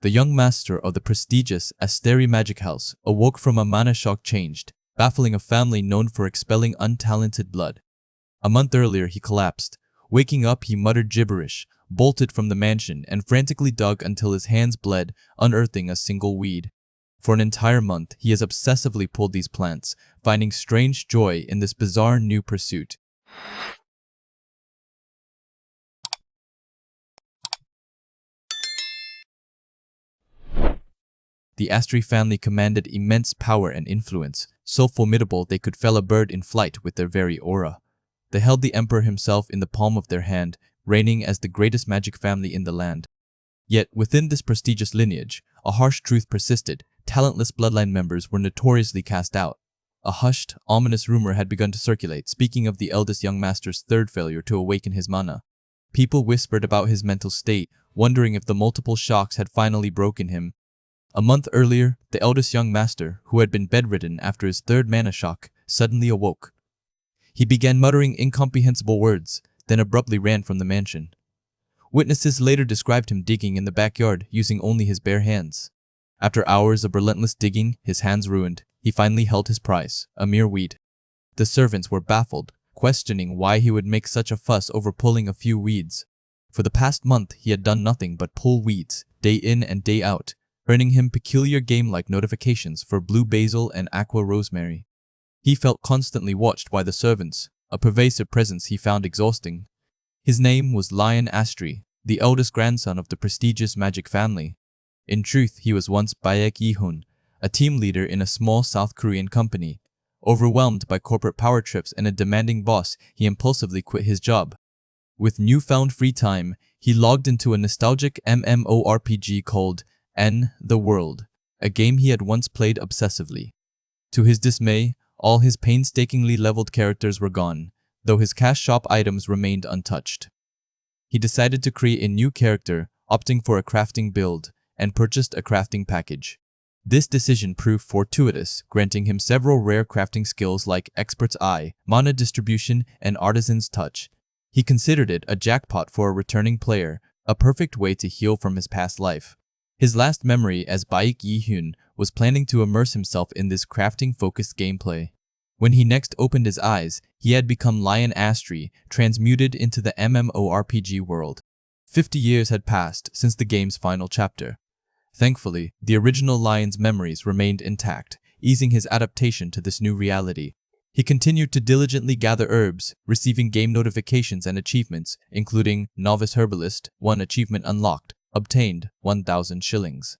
The young master of the prestigious Asteri Magic House awoke from a mana shock changed, baffling a family known for expelling untalented blood. A month earlier he collapsed. Waking up he muttered gibberish, bolted from the mansion, and frantically dug until his hands bled, unearthing a single weed. For an entire month he has obsessively pulled these plants, finding strange joy in this bizarre new pursuit. The Astri family commanded immense power and influence, so formidable they could fell a bird in flight with their very aura. They held the emperor himself in the palm of their hand, reigning as the greatest magic family in the land. Yet, within this prestigious lineage, a harsh truth persisted. Talentless bloodline members were notoriously cast out. A hushed, ominous rumor had begun to circulate, speaking of the eldest young master's third failure to awaken his mana. People whispered about his mental state, wondering if the multiple shocks had finally broken him. A month earlier, the eldest young master, who had been bedridden after his third mana shock, suddenly awoke. He began muttering incomprehensible words, then abruptly ran from the mansion. Witnesses later described him digging in the backyard using only his bare hands. After hours of relentless digging, his hands ruined, he finally held his prize, a mere weed. The servants were baffled, questioning why he would make such a fuss over pulling a few weeds. For the past month, he had done nothing but pull weeds, day in and day out, earning him peculiar game-like notifications for blue basil and aqua rosemary. He felt constantly watched by the servants, a pervasive presence he found exhausting. His name was Lion Astri, the eldest grandson of the prestigious magic family. In truth, he was once Baek Yi-hun, a team leader in a small South Korean company. Overwhelmed by corporate power trips and a demanding boss, he impulsively quit his job. With newfound free time, he logged into a nostalgic MMORPG called The World, a game he had once played obsessively. To his dismay, all his painstakingly leveled characters were gone, though his cash shop items remained untouched. He decided to create a new character, opting for a crafting build, and purchased a crafting package. This decision proved fortuitous, granting him several rare crafting skills like Expert's Eye, Mana Distribution, and Artisan's Touch. He considered it a jackpot for a returning player, a perfect way to heal from his past life. His last memory as Baek Yi-hun was planning to immerse himself in this crafting-focused gameplay. When he next opened his eyes, he had become Lion Astri, transmuted into the MMORPG world. 50 years had passed since the game's final chapter. Thankfully, the original Lion's memories remained intact, easing his adaptation to this new reality. He continued to diligently gather herbs, receiving game notifications and achievements, including Novice Herbalist, 1 achievement unlocked, obtained 1,000 shillings.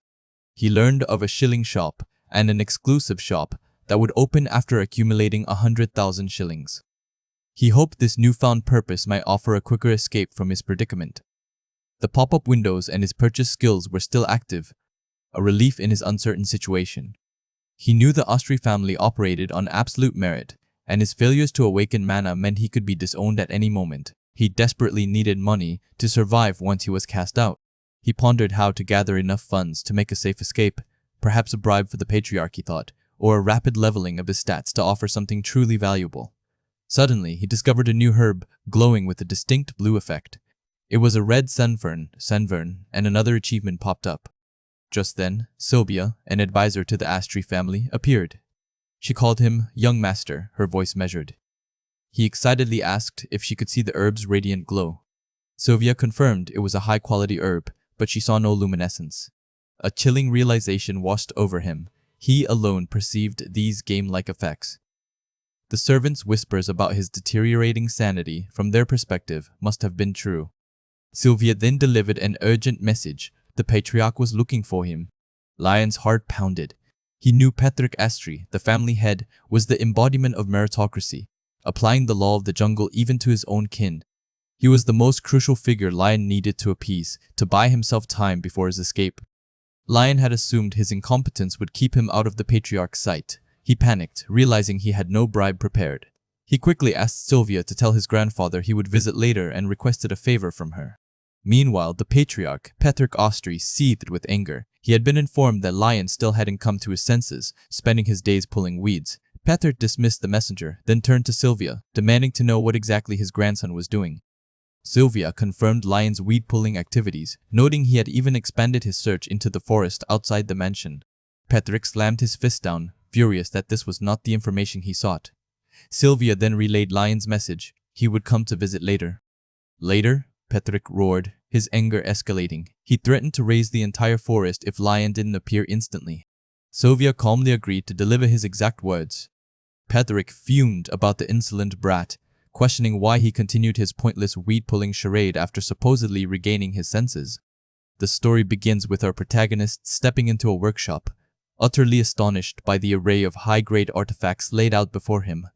He learned of a shilling shop and an exclusive shop that would open after accumulating 100,000 shillings. He hoped this newfound purpose might offer a quicker escape from his predicament. The pop-up windows and his purchase skills were still active, a relief in his uncertain situation. He knew the Astri family operated on absolute merit, and his failures to awaken mana meant he could be disowned at any moment. He desperately needed money to survive once he was cast out. He pondered how to gather enough funds to make a safe escape, perhaps a bribe for the patriarch, he thought, or a rapid leveling of his stats to offer something truly valuable. Suddenly, he discovered a new herb glowing with a distinct blue effect. It was a red senvern, and another achievement popped up. Just then, Sylvia, an advisor to the Astri family, appeared. She called him young master, her voice measured. He excitedly asked if she could see the herb's radiant glow. Sylvia confirmed it was a high-quality herb, but she saw no luminescence. A chilling realization washed over him. He alone perceived these game-like effects. The servants' whispers about his deteriorating sanity, from their perspective, must have been true. Sylvia then delivered an urgent message. The patriarch was looking for him. Lion's heart pounded. He knew Patrick Astri, the family head, was the embodiment of meritocracy, applying the law of the jungle even to his own kin. He was the most crucial figure Lion needed to appease, to buy himself time before his escape. Lion had assumed his incompetence would keep him out of the patriarch's sight. He panicked, realizing he had no bribe prepared. He quickly asked Sylvia to tell his grandfather he would visit later and requested a favor from her. Meanwhile, the patriarch, Patrick Astri, seethed with anger. He had been informed that Lion still hadn't come to his senses, spending his days pulling weeds. Patrick dismissed the messenger, then turned to Sylvia, demanding to know what exactly his grandson was doing. Sylvia confirmed Lion's weed-pulling activities, noting he had even expanded his search into the forest outside the mansion. Patrick slammed his fist down, furious that this was not the information he sought. Sylvia then relayed Lion's message. He would come to visit later. Later? Patrick roared, his anger escalating. He threatened to raze the entire forest if Lion didn't appear instantly. Sylvia calmly agreed to deliver his exact words. Patrick fumed about the insolent brat, questioning why he continued his pointless weed-pulling charade after supposedly regaining his senses. The story begins with our protagonist stepping into a workshop, utterly astonished by the array of high-grade artifacts laid out before him.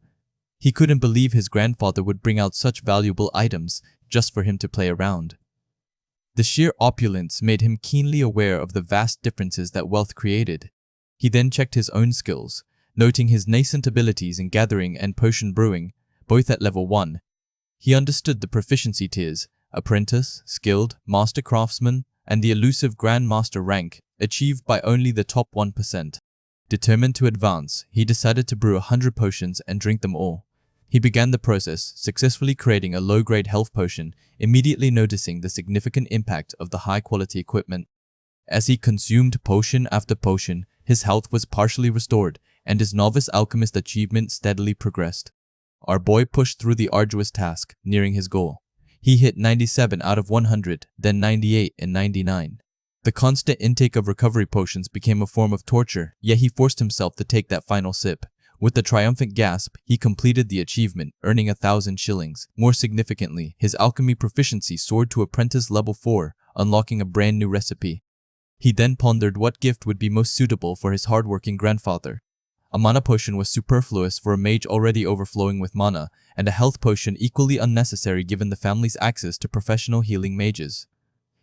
He couldn't believe his grandfather would bring out such valuable items just for him to play around. The sheer opulence made him keenly aware of the vast differences that wealth created. He then checked his own skills, noting his nascent abilities in gathering and potion brewing, both at level 1. He understood the proficiency tiers: apprentice, skilled, master craftsman, and the elusive grandmaster rank, achieved by only the top 1%. Determined to advance, he decided to brew 100 potions and drink them all. He began the process, successfully creating a low-grade health potion, immediately noticing the significant impact of the high-quality equipment. As he consumed potion after potion, his health was partially restored, and his novice alchemist achievement steadily progressed. Our boy pushed through the arduous task, nearing his goal. He hit 97 out of 100, then 98 and 99. The constant intake of recovery potions became a form of torture, yet he forced himself to take that final sip. With a triumphant gasp, he completed the achievement, earning 1,000 shillings. More significantly, his alchemy proficiency soared to apprentice level 4, unlocking a brand new recipe. He then pondered what gift would be most suitable for his hardworking grandfather. A mana potion was superfluous for a mage already overflowing with mana, and a health potion equally unnecessary given the family's access to professional healing mages.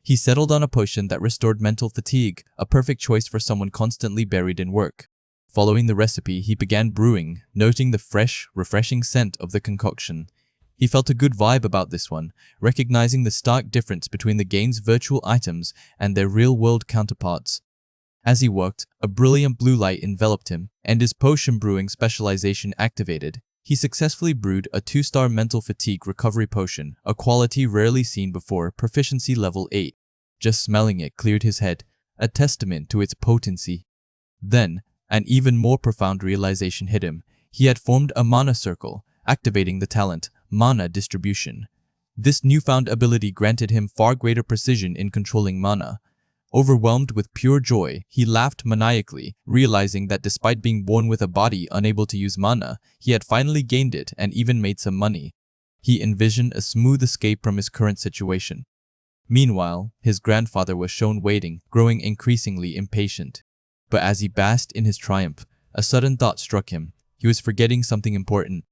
He settled on a potion that restored mental fatigue, a perfect choice for someone constantly buried in work. Following the recipe, he began brewing, noting the fresh, refreshing scent of the concoction. He felt a good vibe about this one, recognizing the stark difference between the game's virtual items and their real-world counterparts. As he worked, a brilliant blue light enveloped him, and his potion brewing specialization activated. He successfully brewed a 2-star mental fatigue recovery potion, a quality rarely seen before, proficiency level 8. Just smelling it cleared his head, a testament to its potency. Then, an even more profound realization hit him. He had formed a mana circle, activating the talent, mana distribution. This newfound ability granted him far greater precision in controlling mana. Overwhelmed with pure joy, he laughed maniacally, realizing that despite being born with a body unable to use mana, he had finally gained it and even made some money. He envisioned a smooth escape from his current situation. Meanwhile, his grandfather was shown waiting, growing increasingly impatient. But as he basked in his triumph, a sudden thought struck him. He was forgetting something important.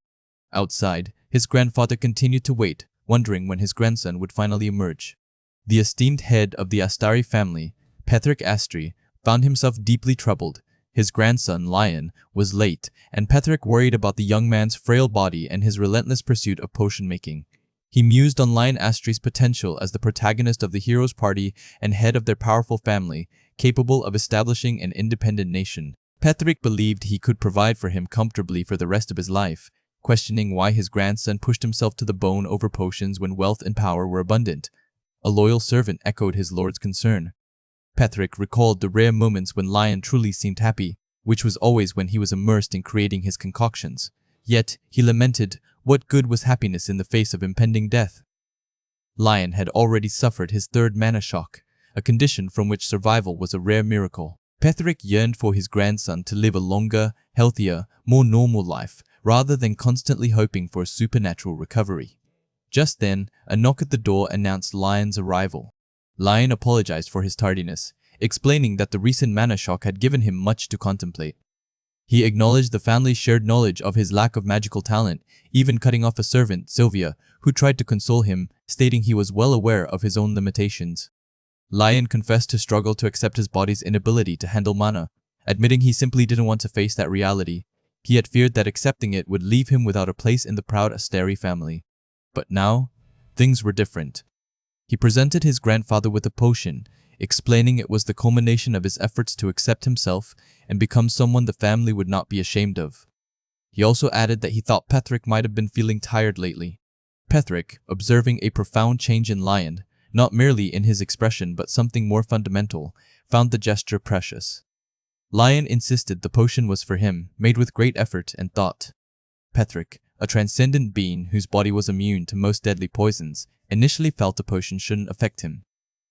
Outside, his grandfather continued to wait, wondering when his grandson would finally emerge. The esteemed head of the Astari family, Patrick Astri, found himself deeply troubled. His grandson, Lion, was late, and Patrick worried about the young man's frail body and his relentless pursuit of potion making. He mused on Lion Astri's potential as the protagonist of the hero's party and head of their powerful family, capable of establishing an independent nation. Patrick believed he could provide for him comfortably for the rest of his life, questioning why his grandson pushed himself to the bone over potions when wealth and power were abundant. A loyal servant echoed his lord's concern. Patrick recalled the rare moments when Lion truly seemed happy, which was always when he was immersed in creating his concoctions. Yet, he lamented, what good was happiness in the face of impending death? Lion had already suffered his 3rd mana shock, a condition from which survival was a rare miracle. Patrick yearned for his grandson to live a longer, healthier, more normal life, rather than constantly hoping for a supernatural recovery. Just then, a knock at the door announced Lion's arrival. Lion apologized for his tardiness, explaining that the recent mana shock had given him much to contemplate. He acknowledged the family's shared knowledge of his lack of magical talent, even cutting off a servant, Sylvia, who tried to console him, stating he was well aware of his own limitations. Lion confessed to struggle to accept his body's inability to handle mana, admitting he simply didn't want to face that reality. He had feared that accepting it would leave him without a place in the proud Astari family. But now, things were different. He presented his grandfather with a potion, explaining it was the culmination of his efforts to accept himself and become someone the family would not be ashamed of. He also added that he thought Patrick might have been feeling tired lately. Petherick, observing a profound change in Lion, not merely in his expression but something more fundamental, found the gesture precious. Lion insisted the potion was for him, made with great effort and thought. Petherick, a transcendent being whose body was immune to most deadly poisons, initially felt the potion shouldn't affect him.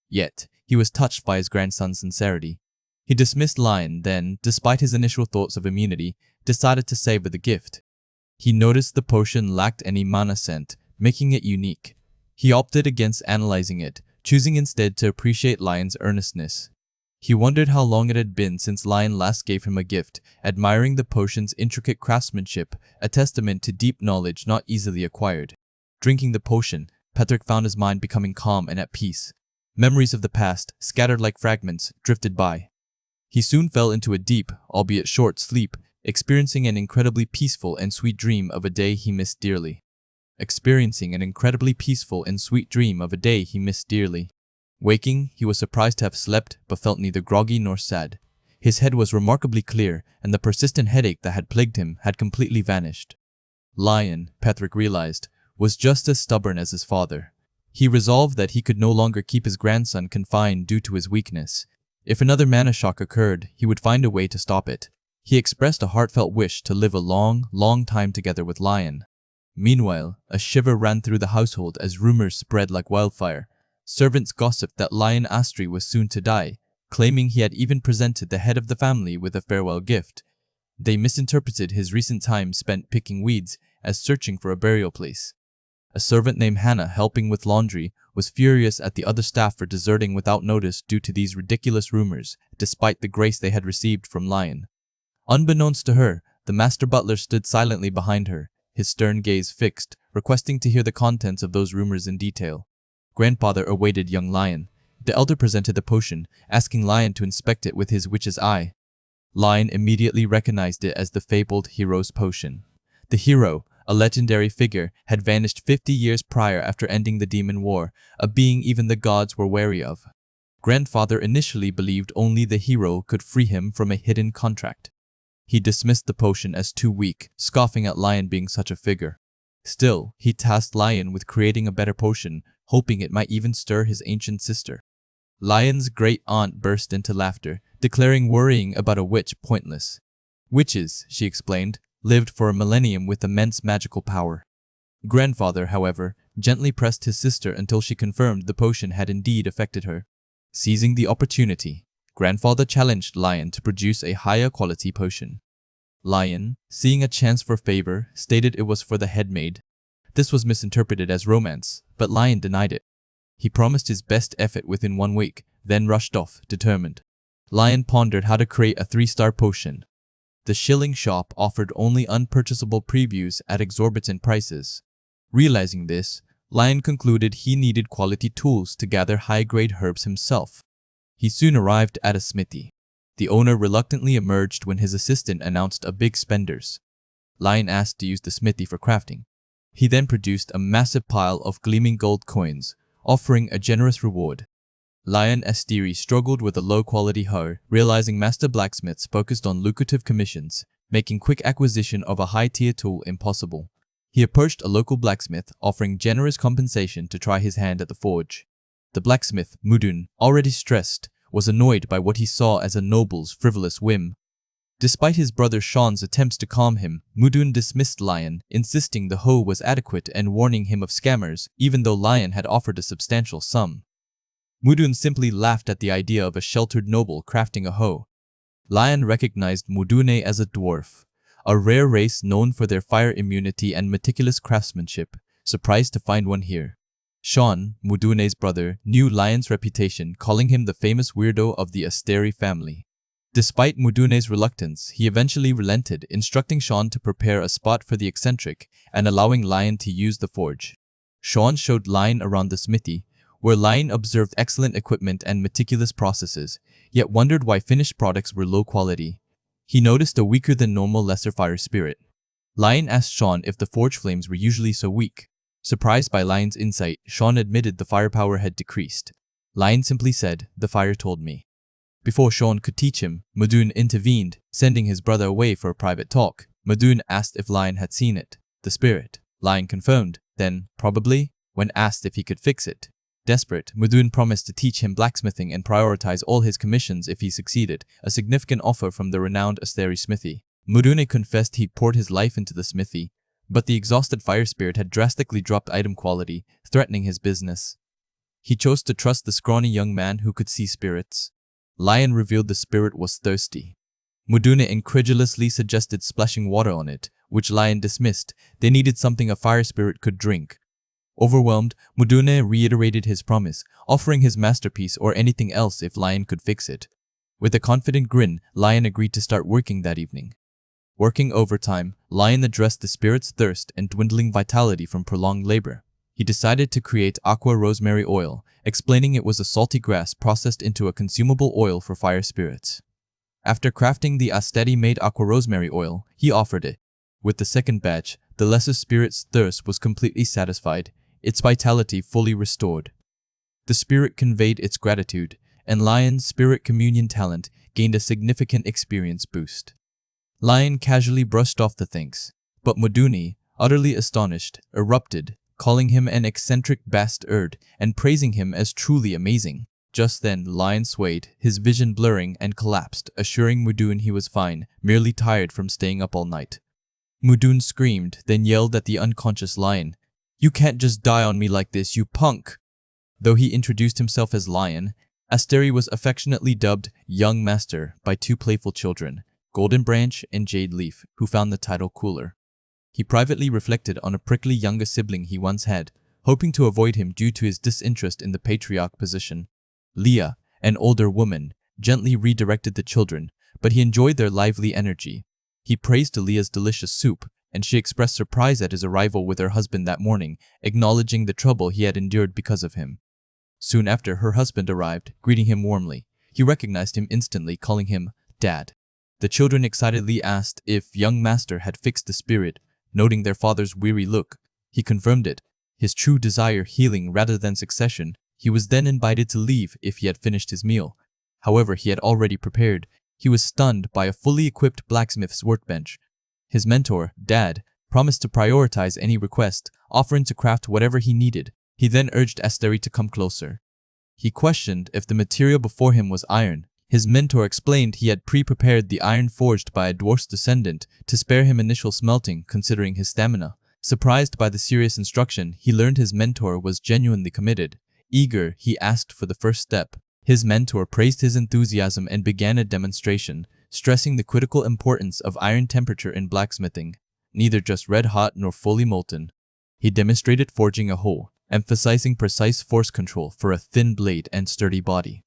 Yet, he was touched by his grandson's sincerity. He dismissed Lion, then, despite his initial thoughts of immunity, decided to savor the gift. He noticed the potion lacked any mana scent, making it unique. He opted against analyzing it, choosing instead to appreciate Lion's earnestness. He wondered how long it had been since Lion last gave him a gift, admiring the potion's intricate craftsmanship, a testament to deep knowledge not easily acquired. Drinking the potion, Petherick found his mind becoming calm and at peace. Memories of the past, scattered like fragments, drifted by. He soon fell into a deep, albeit short, sleep, experiencing an incredibly peaceful and sweet dream of a day he missed dearly. Waking, he was surprised to have slept, but felt neither groggy nor sad. His head was remarkably clear, and the persistent headache that had plagued him had completely vanished. Lion, Petherick realized, was just as stubborn as his father. He resolved that he could no longer keep his grandson confined due to his weakness. If another mana shock occurred, he would find a way to stop it. He expressed a heartfelt wish to live a long, long time together with Lion. Meanwhile, a shiver ran through the household as rumors spread like wildfire. Servants gossiped that Lion Astri was soon to die, claiming he had even presented the head of the family with a farewell gift. They misinterpreted his recent time spent picking weeds as searching for a burial place. A servant named Hannah, helping with laundry, was furious at the other staff for deserting without notice due to these ridiculous rumors, despite the grace they had received from Lion. Unbeknownst to her, the master butler stood silently behind her, his stern gaze fixed, requesting to hear the contents of those rumors in detail. Grandfather awaited young Lion. The elder presented the potion, asking Lion to inspect it with his witch's eye. Lion immediately recognized it as the fabled hero's potion. The hero, a legendary figure, had vanished 50 years prior after ending the demon war, a being even the gods were wary of. Grandfather initially believed only the hero could free him from a hidden contract. He dismissed the potion as too weak, scoffing at Lion being such a figure. Still, he tasked Lion with creating a better potion, hoping it might even stir his ancient sister. Lion's great-aunt burst into laughter, declaring worrying about a witch pointless. Witches, she explained, lived for a millennium with immense magical power. Grandfather, however, gently pressed his sister until she confirmed the potion had indeed affected her. Seizing the opportunity, Grandfather challenged Lion to produce a higher quality potion. Lion, seeing a chance for favor, stated it was for the headmaid. This was misinterpreted as romance, but Lion denied it. He promised his best effort within 1 week, then rushed off, determined. Lion pondered how to create a 3-star potion. The shilling shop offered only unpurchasable previews at exorbitant prices. Realizing this, Lion concluded he needed quality tools to gather high-grade herbs himself. He soon arrived at a smithy. The owner reluctantly emerged when his assistant announced a big spenders. Lion asked to use the smithy for crafting. He then produced a massive pile of gleaming gold coins, offering a generous reward. Lion Asteri struggled with a low-quality hoe, realizing master blacksmiths focused on lucrative commissions, making quick acquisition of a high-tier tool impossible. He approached a local blacksmith, offering generous compensation to try his hand at the forge. The blacksmith, Mudun, already stressed, was annoyed by what he saw as a noble's frivolous whim. Despite his brother Sean's attempts to calm him, Mudun dismissed Lion, insisting the hoe was adequate and warning him of scammers, even though Lion had offered a substantial sum. Mudun simply laughed at the idea of a sheltered noble crafting a hoe. Lion recognized Mudune as a dwarf, a rare race known for their fire immunity and meticulous craftsmanship, surprised to find one here. Sean, Mudune's brother, knew Lion's reputation, calling him the famous weirdo of the Asteri family. Despite Mudune's reluctance, he eventually relented, instructing Sean to prepare a spot for the eccentric and allowing Lion to use the forge. Sean showed Lion around the smithy, where Lion observed excellent equipment and meticulous processes, yet wondered why finished products were low quality. He noticed a weaker-than-normal lesser fire spirit. Lion asked Sean if the forge flames were usually so weak. Surprised by Lion's insight, Sean admitted the firepower had decreased. Lion simply said, "The fire told me." Before Sean could teach him, Mudun intervened, sending his brother away for a private talk. Mudun asked if Lion had seen it. The spirit, Lion confirmed, Then, probably, when asked if he could fix it. Desperate, Mudun promised to teach him blacksmithing and prioritize all his commissions if he succeeded, a significant offer from the renowned Asteri smithy. Mudune confessed he poured his life into the smithy, but the exhausted fire spirit had drastically dropped item quality, threatening his business. He chose to trust the scrawny young man who could see spirits. Lion revealed the spirit was thirsty. Mudune incredulously suggested splashing water on it, which Lion dismissed. They needed something a fire spirit could drink. Overwhelmed, Mudune reiterated his promise, offering his masterpiece or anything else if Lion could fix it. With a confident grin, Lion agreed to start working that evening. Working overtime, Lion addressed the spirit's thirst and dwindling vitality from prolonged labor. He decided to create aqua rosemary oil, explaining it was a salty grass processed into a consumable oil for fire spirits. After crafting the Asteri-made aqua rosemary oil, he offered it. With the second batch, the lesser spirit's thirst was completely satisfied, its vitality fully restored. The spirit conveyed its gratitude, and Lion's spirit communion talent gained a significant experience boost. Lion casually brushed off the thanks, but Mudune, utterly astonished, erupted, calling him an eccentric bastard and praising him as truly amazing. Just then, Lion swayed, his vision blurring, and collapsed, assuring Mudune he was fine, merely tired from staying up all night. Mudune screamed, then yelled at the unconscious Lion, "You can't just die on me like this, you punk!" Though he introduced himself as Lion, Asteri was affectionately dubbed Young Master by two playful children, Golden Branch and Jade Leaf, who found the title cooler. He privately reflected on a prickly younger sibling he once had, hoping to avoid him due to his disinterest in the patriarch position. Leah, an older woman, gently redirected the children, but he enjoyed their lively energy. He praised Leah's delicious soup, and she expressed surprise at his arrival with her husband that morning, acknowledging the trouble he had endured because of him. Soon after, her husband arrived, greeting him warmly. He recognized him instantly, calling him Dad. The children excitedly asked if young master had fixed the spirit. Noting their father's weary look, he confirmed it, his true desire healing rather than succession. He was then invited to leave if he had finished his meal. However, he had already prepared. He was stunned by a fully equipped blacksmith's workbench. His mentor, Dad, promised to prioritize any request, offering to craft whatever he needed. He then urged Asteri to come closer. He questioned if the material before him was iron. His mentor explained he had pre-prepared the iron forged by a dwarf's descendant to spare him initial smelting considering his stamina. Surprised by the serious instruction, he learned his mentor was genuinely committed. Eager, he asked for the first step. His mentor praised his enthusiasm and began a demonstration, stressing the critical importance of iron temperature in blacksmithing, neither just red-hot nor fully molten. He demonstrated forging a hoe, emphasizing precise force control for a thin blade and sturdy body.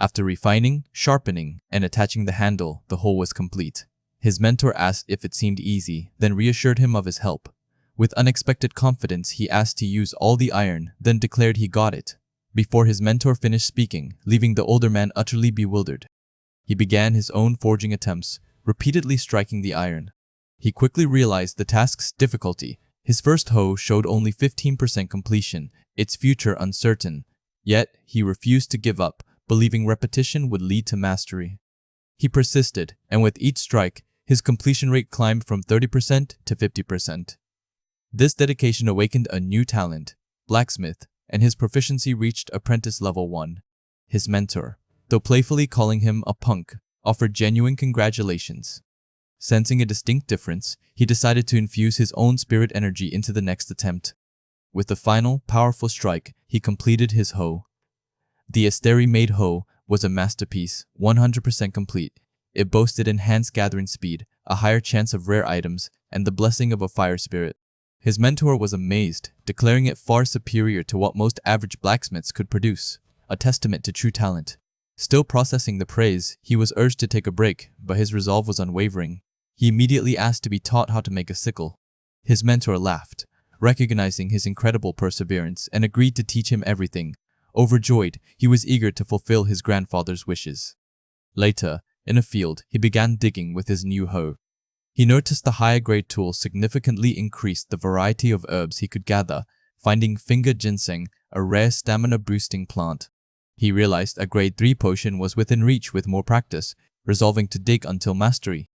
After refining, sharpening, and attaching the handle, the hoe was complete. His mentor asked if it seemed easy, then reassured him of his help. With unexpected confidence, he asked to use all the iron, then declared he got it. Before his mentor finished speaking, leaving the older man utterly bewildered. He began his own forging attempts, repeatedly striking the iron. He quickly realized the task's difficulty. His first hoe showed only 15% completion, its future uncertain. Yet, he refused to give up, believing repetition would lead to mastery. He persisted, and with each strike, his completion rate climbed from 30% to 50%. This dedication awakened a new talent, blacksmith, and his proficiency reached apprentice level 1. His mentor, though playfully calling him a punk, offered genuine congratulations. Sensing a distinct difference, he decided to infuse his own spirit energy into the next attempt. With the final, powerful strike, he completed his hoe. The Asteri-made hoe was a masterpiece, 100% complete. It boasted enhanced gathering speed, a higher chance of rare items, and the blessing of a fire spirit. His mentor was amazed, declaring it far superior to what most average blacksmiths could produce, a testament to true talent. Still processing the praise, he was urged to take a break, but his resolve was unwavering. He immediately asked to be taught how to make a sickle. His mentor laughed, recognizing his incredible perseverance, and agreed to teach him everything. Overjoyed, he was eager to fulfill his grandfather's wishes. Later, in a field, he began digging with his new hoe. He noticed the higher-grade tool significantly increased the variety of herbs he could gather, finding finger ginseng, a rare stamina-boosting plant. He realized a grade 3 potion was within reach with more practice, resolving to dig until mastery.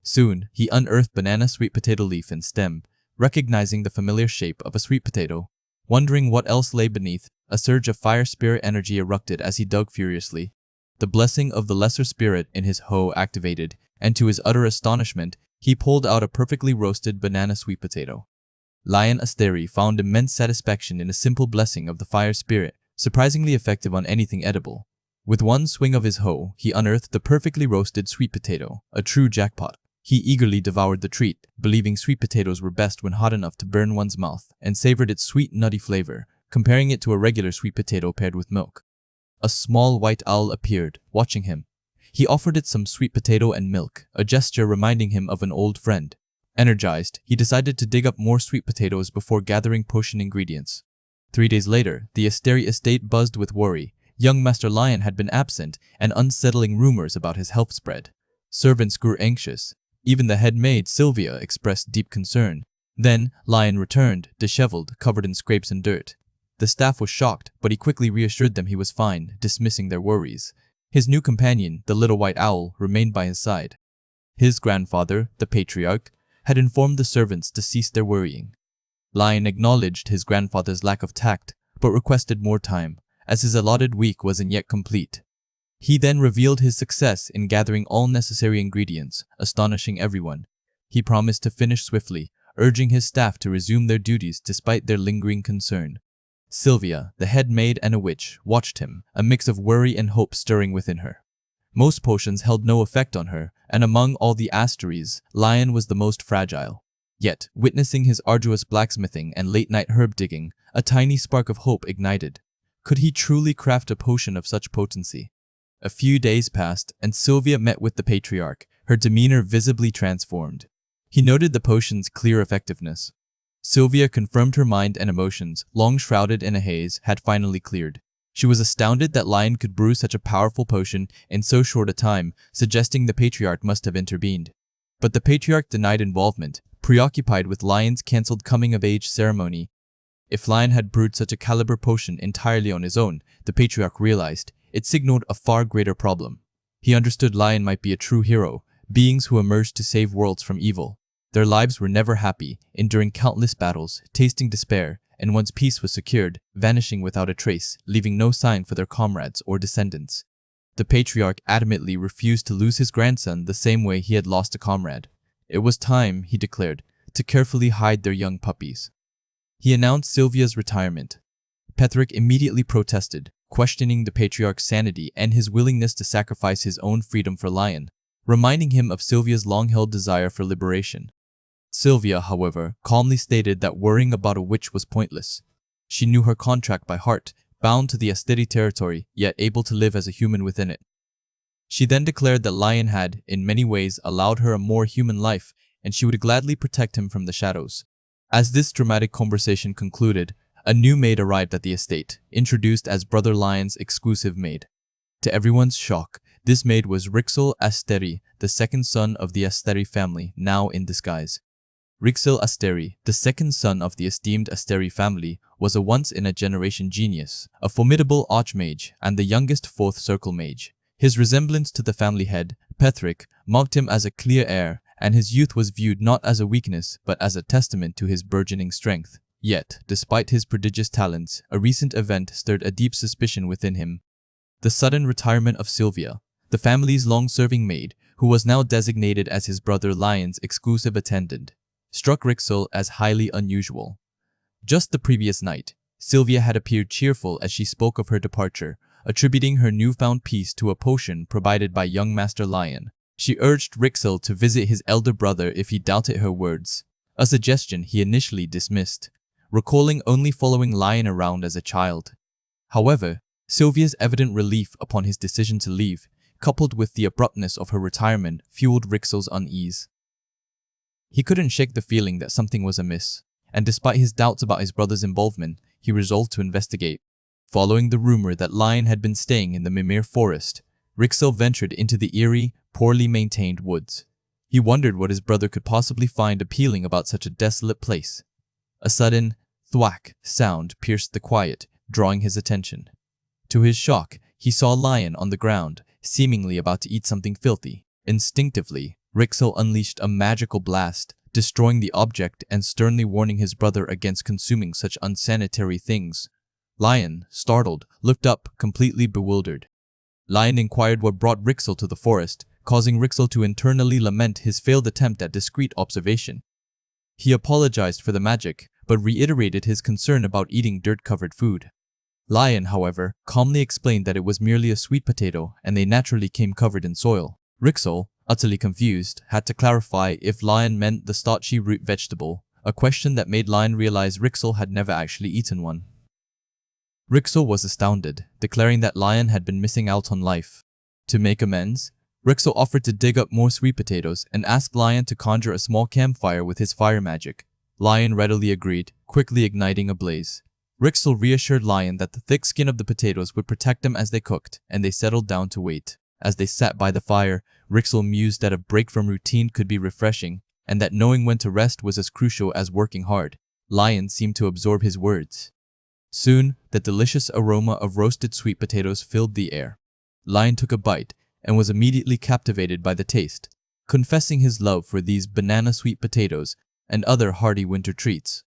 Soon, he unearthed banana sweet potato leaf and stem, recognizing the familiar shape of a sweet potato. Wondering what else lay beneath, a surge of fire spirit energy erupted as he dug furiously. The blessing of the lesser spirit in his hoe activated, and to his utter astonishment, he pulled out a perfectly roasted banana sweet potato. Lion Asteri found immense satisfaction in a simple blessing of the fire spirit, surprisingly effective on anything edible. With one swing of his hoe, he unearthed the perfectly roasted sweet potato, a true jackpot. He eagerly devoured the treat, believing sweet potatoes were best when hot enough to burn one's mouth, and savored its sweet, nutty flavor, comparing it to a regular sweet potato paired with milk. A small white owl appeared, watching him. He offered it some sweet potato and milk, a gesture reminding him of an old friend. Energized, he decided to dig up more sweet potatoes before gathering potion ingredients. 3 days later, the Asteri estate buzzed with worry. Young Master Lion had been absent, and unsettling rumors about his health spread. Servants grew anxious. Even the head maid, Sylvia, expressed deep concern. Then, Lion returned, disheveled, covered in scrapes and dirt. The staff was shocked, but he quickly reassured them he was fine, dismissing their worries. His new companion, the little white owl, remained by his side. His grandfather, the patriarch, had informed the servants to cease their worrying. Lion acknowledged his grandfather's lack of tact, but requested more time, as his allotted week wasn't yet complete. He then revealed his success in gathering all necessary ingredients, astonishing everyone. He promised to finish swiftly, urging his staff to resume their duties despite their lingering concern. Sylvia, the head maid and a witch, watched him, a mix of worry and hope stirring within her. Most potions held no effect on her, and among all the Asteries, Lion was the most fragile. Yet, witnessing his arduous blacksmithing and late-night herb digging, a tiny spark of hope ignited. Could he truly craft a potion of such potency? A few days passed, and Sylvia met with the patriarch, her demeanor visibly transformed. He noted the potion's clear effectiveness. Sylvia confirmed her mind and emotions, long shrouded in a haze, had finally cleared. She was astounded that Lion could brew such a powerful potion in so short a time, suggesting the patriarch must have intervened. But the patriarch denied involvement, preoccupied with Lion's cancelled coming-of-age ceremony. If Lion had brewed such a caliber potion entirely on his own, the patriarch realized, it signaled a far greater problem. He understood Lion might be a true hero, beings who emerged to save worlds from evil. Their lives were never happy, enduring countless battles, tasting despair, and once peace was secured, vanishing without a trace, leaving no sign for their comrades or descendants. The patriarch adamantly refused to lose his grandson the same way he had lost a comrade. It was time, he declared, to carefully hide their young puppies. He announced Sylvia's retirement. Petherick immediately protested, questioning the patriarch's sanity and his willingness to sacrifice his own freedom for Lion, reminding him of Sylvia's long-held desire for liberation. Sylvia, however, calmly stated that worrying about a witch was pointless. She knew her contract by heart, bound to the Asteri territory, yet able to live as a human within it. She then declared that Lion had, in many ways, allowed her a more human life, and she would gladly protect him from the shadows. As this dramatic conversation concluded, a new maid arrived at the estate, introduced as Brother Lion's exclusive maid. To everyone's shock, this maid was Rixel Asteri, the second son of the Asteri family, now in disguise. Rixel Asteri, the second son of the esteemed Asteri family, was a once-in-a-generation genius, a formidable archmage, and the youngest fourth circle mage. His resemblance to the family head, Petherick, marked him as a clear heir, and his youth was viewed not as a weakness but as a testament to his burgeoning strength. Yet, despite his prodigious talents, a recent event stirred a deep suspicion within him. The sudden retirement of Sylvia, the family's long-serving maid, who was now designated as his brother Lion's exclusive attendant, struck Rixel as highly unusual. Just the previous night, Sylvia had appeared cheerful as she spoke of her departure, attributing her newfound peace to a potion provided by young Master Lion. She urged Rixel to visit his elder brother if he doubted her words, a suggestion he initially dismissed, recalling only following Lion around as a child. However, Sylvia's evident relief upon his decision to leave, coupled with the abruptness of her retirement, fueled Rixel's unease. He couldn't shake the feeling that something was amiss, and despite his doubts about his brother's involvement, he resolved to investigate. Following the rumor that Lion had been staying in the Mimir forest, Rixel ventured into the eerie, poorly maintained woods. He wondered what his brother could possibly find appealing about such a desolate place. A sudden thwack sound pierced the quiet, drawing his attention. To his shock, he saw Lion on the ground, seemingly about to eat something filthy. Instinctively, Rixel unleashed a magical blast, destroying the object and sternly warning his brother against consuming such unsanitary things. Lion, startled, looked up, completely bewildered. Lion inquired what brought Rixel to the forest, causing Rixel to internally lament his failed attempt at discreet observation. He apologized for the magic, but reiterated his concern about eating dirt-covered food. Lion, however, calmly explained that it was merely a sweet potato and they naturally came covered in soil. Rixel, utterly confused, had to clarify if Lion meant the starchy root vegetable, a question that made Lion realize Rixel had never actually eaten one. Rixel was astounded, declaring that Lion had been missing out on life. To make amends, Rixel offered to dig up more sweet potatoes and asked Lion to conjure a small campfire with his fire magic. Lion readily agreed, quickly igniting a blaze. Rixel reassured Lion that the thick skin of the potatoes would protect them as they cooked, and they settled down to wait. As they sat by the fire, Rixel mused that a break from routine could be refreshing, and that knowing when to rest was as crucial as working hard. Lion seemed to absorb his words. Soon, the delicious aroma of roasted sweet potatoes filled the air. Lion took a bite and was immediately captivated by the taste, confessing his love for these banana sweet potatoes and other hearty winter treats.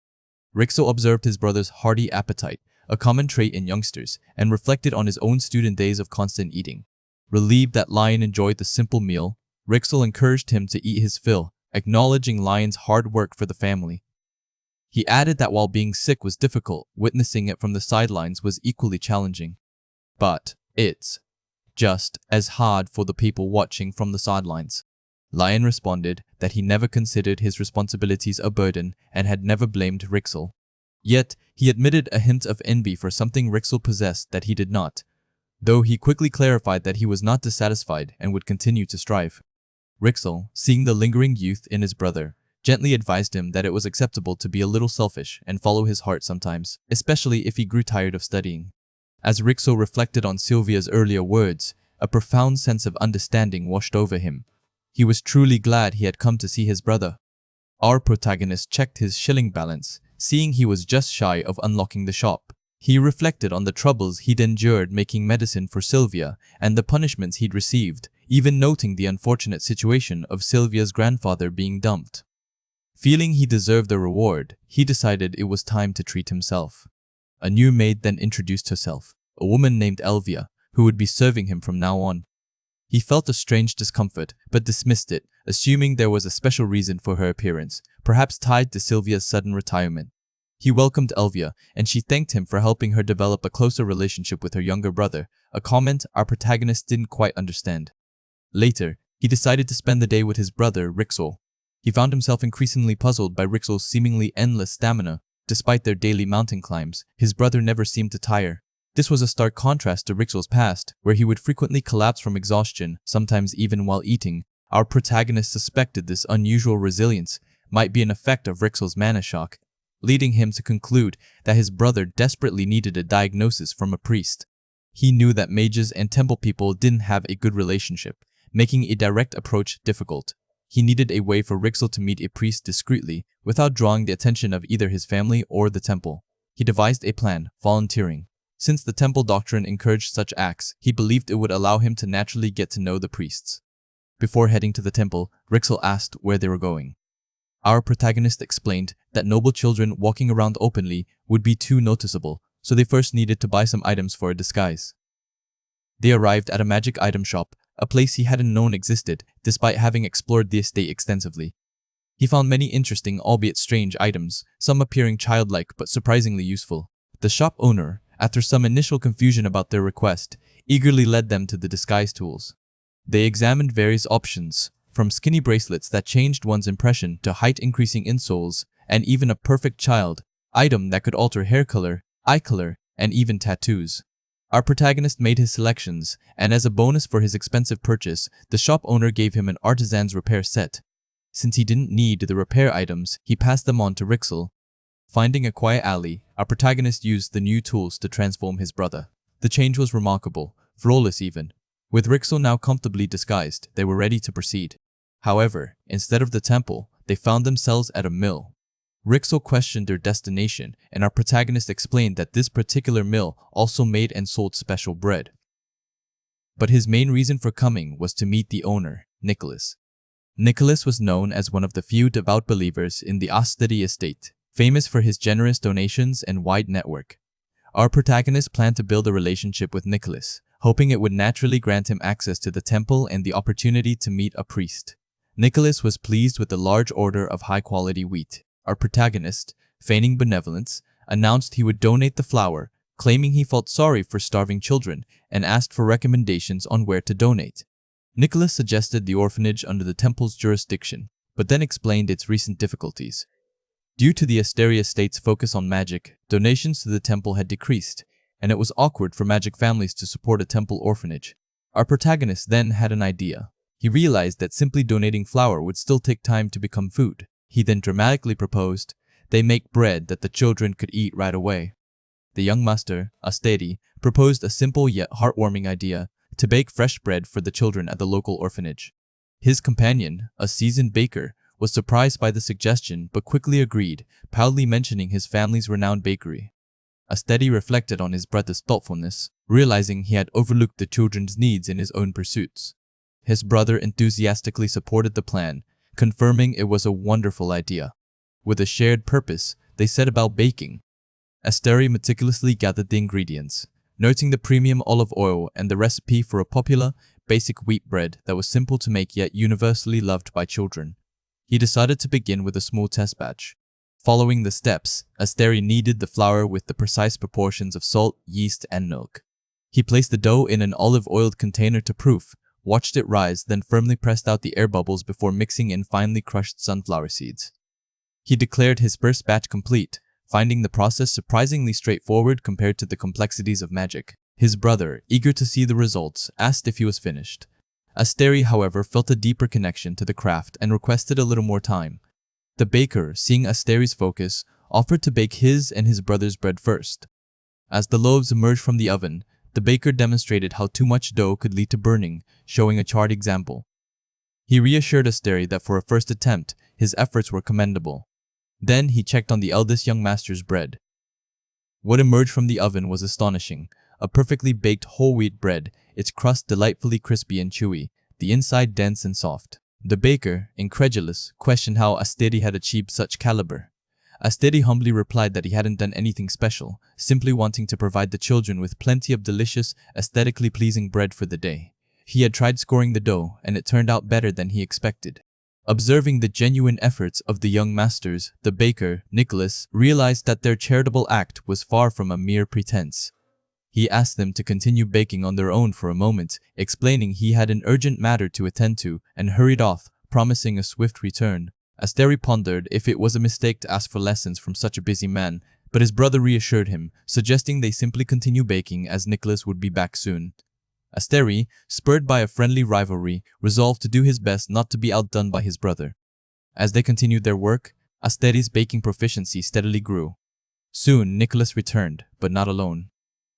Rixel observed his brother's hearty appetite, a common trait in youngsters, and reflected on his own student days of constant eating. Relieved that Lion enjoyed the simple meal, Rixel encouraged him to eat his fill, acknowledging Lion's hard work for the family. He added that while being sick was difficult, witnessing it from the sidelines was equally challenging. But it's just as hard for the people watching from the sidelines. Lion responded that he never considered his responsibilities a burden and had never blamed Rixel. Yet, he admitted a hint of envy for something Rixel possessed that he did not, though he quickly clarified that he was not dissatisfied and would continue to strive. Rixel, seeing the lingering youth in his brother, gently advised him that it was acceptable to be a little selfish and follow his heart sometimes, especially if he grew tired of studying. As Rixel reflected on Sylvia's earlier words, a profound sense of understanding washed over him. He was truly glad he had come to see his brother. Our protagonist checked his shilling balance, seeing he was just shy of unlocking the shop. He reflected on the troubles he'd endured making medicine for Sylvia and the punishments he'd received, even noting the unfortunate situation of Sylvia's grandfather being dumped. Feeling he deserved a reward, he decided it was time to treat himself. A new maid then introduced herself, a woman named Elvia, who would be serving him from now on. He felt a strange discomfort, but dismissed it, assuming there was a special reason for her appearance, perhaps tied to Sylvia's sudden retirement. He welcomed Elvia, and she thanked him for helping her develop a closer relationship with her younger brother, a comment our protagonist didn't quite understand. Later, he decided to spend the day with his brother, Rixel. He found himself increasingly puzzled by Rixel's seemingly endless stamina. Despite their daily mountain climbs, his brother never seemed to tire. This was a stark contrast to Rixel's past, where he would frequently collapse from exhaustion, sometimes even while eating. Our protagonist suspected this unusual resilience might be an effect of Rixel's mana shock, leading him to conclude that his brother desperately needed a diagnosis from a priest. He knew that mages and temple people didn't have a good relationship, making a direct approach difficult. He needed a way for Rixel to meet a priest discreetly, without drawing the attention of either his family or the temple. He devised a plan, volunteering. Since the temple doctrine encouraged such acts, he believed it would allow him to naturally get to know the priests. Before heading to the temple, Rixel asked where they were going. Our protagonist explained that noble children walking around openly would be too noticeable, so they first needed to buy some items for a disguise. They arrived at a magic item shop, a place he hadn't known existed, despite having explored the estate extensively. He found many interesting, albeit strange items, some appearing childlike but surprisingly useful. The shop owner, after some initial confusion about their request, eagerly led them to the disguise tools. They examined various options, from skinny bracelets that changed one's impression to height-increasing insoles, and even a perfect child item that could alter hair color, eye color, and even tattoos. Our protagonist made his selections, and as a bonus for his expensive purchase, the shop owner gave him an artisan's repair set. Since he didn't need the repair items, he passed them on to Rixel. Finding a quiet alley, our protagonist used the new tools to transform his brother. The change was remarkable, flawless even. With Rixel now comfortably disguised, they were ready to proceed. However, instead of the temple, they found themselves at a mill. Rixel questioned their destination, and our protagonist explained that this particular mill also made and sold special bread. But his main reason for coming was to meet the owner, Nicholas. Nicholas was known as one of the few devout believers in the Asteri estate, famous for his generous donations and wide network. Our protagonist planned to build a relationship with Nicholas, hoping it would naturally grant him access to the temple and the opportunity to meet a priest. Nicholas was pleased with the large order of high-quality wheat. Our protagonist, feigning benevolence, announced he would donate the flour, claiming he felt sorry for starving children, and asked for recommendations on where to donate. Nicholas suggested the orphanage under the temple's jurisdiction, but then explained its recent difficulties. Due to the Asteri estate's focus on magic, donations to the temple had decreased, and it was awkward for magic families to support a temple orphanage. Our protagonist then had an idea. He realized that simply donating flour would still take time to become food. He then dramatically proposed, they make bread that the children could eat right away. The young master, Asteri, proposed a simple yet heartwarming idea to bake fresh bread for the children at the local orphanage. His companion, a seasoned baker, was surprised by the suggestion but quickly agreed, proudly mentioning his family's renowned bakery. Asteri reflected on his brother's thoughtfulness, realizing he had overlooked the children's needs in his own pursuits. His brother enthusiastically supported the plan, confirming it was a wonderful idea. With a shared purpose, they set about baking. Asteri meticulously gathered the ingredients, noting the premium olive oil and the recipe for a popular, basic wheat bread that was simple to make yet universally loved by children. He decided to begin with a small test batch. Following the steps, Asteri kneaded the flour with the precise proportions of salt, yeast, and milk. He placed the dough in an olive-oiled container to proof, watched it rise, then firmly pressed out the air bubbles before mixing in finely crushed sunflower seeds. He declared his first batch complete, finding the process surprisingly straightforward compared to the complexities of magic. His brother, eager to see the results, asked if he was finished. Asteri, however, felt a deeper connection to the craft and requested a little more time. The baker, seeing Asteri's focus, offered to bake his and his brother's bread first. As the loaves emerged from the oven, the baker demonstrated how too much dough could lead to burning, showing a charred example. He reassured Asteri that for a first attempt, his efforts were commendable. Then he checked on the eldest young master's bread. What emerged from the oven was astonishing. A perfectly baked whole wheat bread, its crust delightfully crispy and chewy, the inside dense and soft. The baker, incredulous, questioned how Asteri had achieved such caliber. Asteri humbly replied that he hadn't done anything special, simply wanting to provide the children with plenty of delicious, aesthetically pleasing bread for the day. He had tried scoring the dough, and it turned out better than he expected. Observing the genuine efforts of the young masters, the baker, Nicholas, realized that their charitable act was far from a mere pretense. He asked them to continue baking on their own for a moment, explaining he had an urgent matter to attend to, and hurried off, promising a swift return. Asteri pondered if it was a mistake to ask for lessons from such a busy man, but his brother reassured him, suggesting they simply continue baking as Nicholas would be back soon. Asteri, spurred by a friendly rivalry, resolved to do his best not to be outdone by his brother. As they continued their work, Asteri's baking proficiency steadily grew. Soon Nicholas returned, but not alone.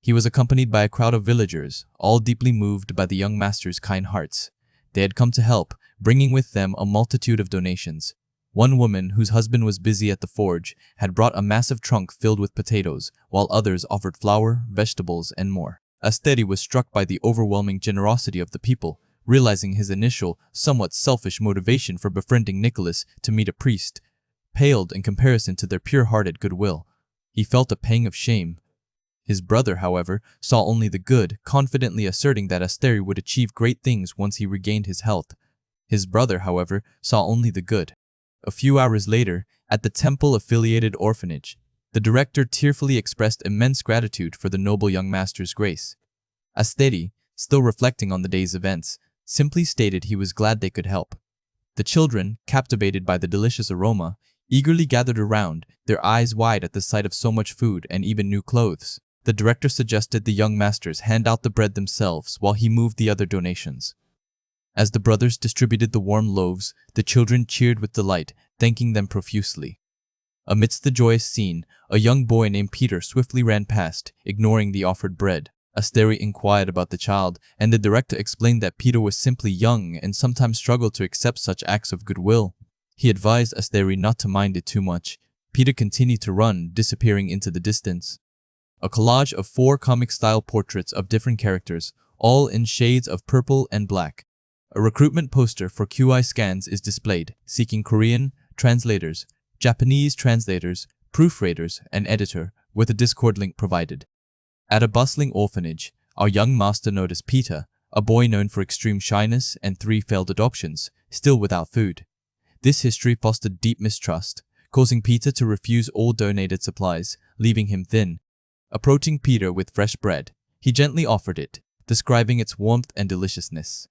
He was accompanied by a crowd of villagers, all deeply moved by the young master's kind hearts. They had come to help, bringing with them a multitude of donations. One woman, whose husband was busy at the forge, had brought a massive trunk filled with potatoes, while others offered flour, vegetables, and more. Asteri was struck by the overwhelming generosity of the people, realizing his initial, somewhat selfish motivation for befriending Nicholas to meet a priest paled in comparison to their pure-hearted goodwill. He felt a pang of shame. His brother, however, saw only the good, confidently asserting that Asteri would achieve great things once he regained his health. His brother, however, saw only the good. A few hours later, at the temple-affiliated orphanage, the director tearfully expressed immense gratitude for the noble young master's grace. Asteri, still reflecting on the day's events, simply stated he was glad they could help. The children, captivated by the delicious aroma, eagerly gathered around, their eyes wide at the sight of so much food and even new clothes. The director suggested the young masters hand out the bread themselves while he moved the other donations. As the brothers distributed the warm loaves, the children cheered with delight, thanking them profusely. Amidst the joyous scene, a young boy named Peter swiftly ran past, ignoring the offered bread. Asteri inquired about the child, and the director explained that Peter was simply young and sometimes struggled to accept such acts of goodwill. He advised Asteri not to mind it too much. Peter continued to run, disappearing into the distance. A collage of 4 comic-style portraits of different characters, all in shades of purple and black. A recruitment poster for GrimScans is displayed, seeking Korean translators, Japanese translators, proofreaders, and editor, with a Discord link provided. At a bustling orphanage, our young master noticed Peter, a boy known for extreme shyness and 3 failed adoptions, still without food. This history fostered deep mistrust, causing Peter to refuse all donated supplies, leaving him thin. Approaching Peter with fresh bread, he gently offered it, describing its warmth and deliciousness.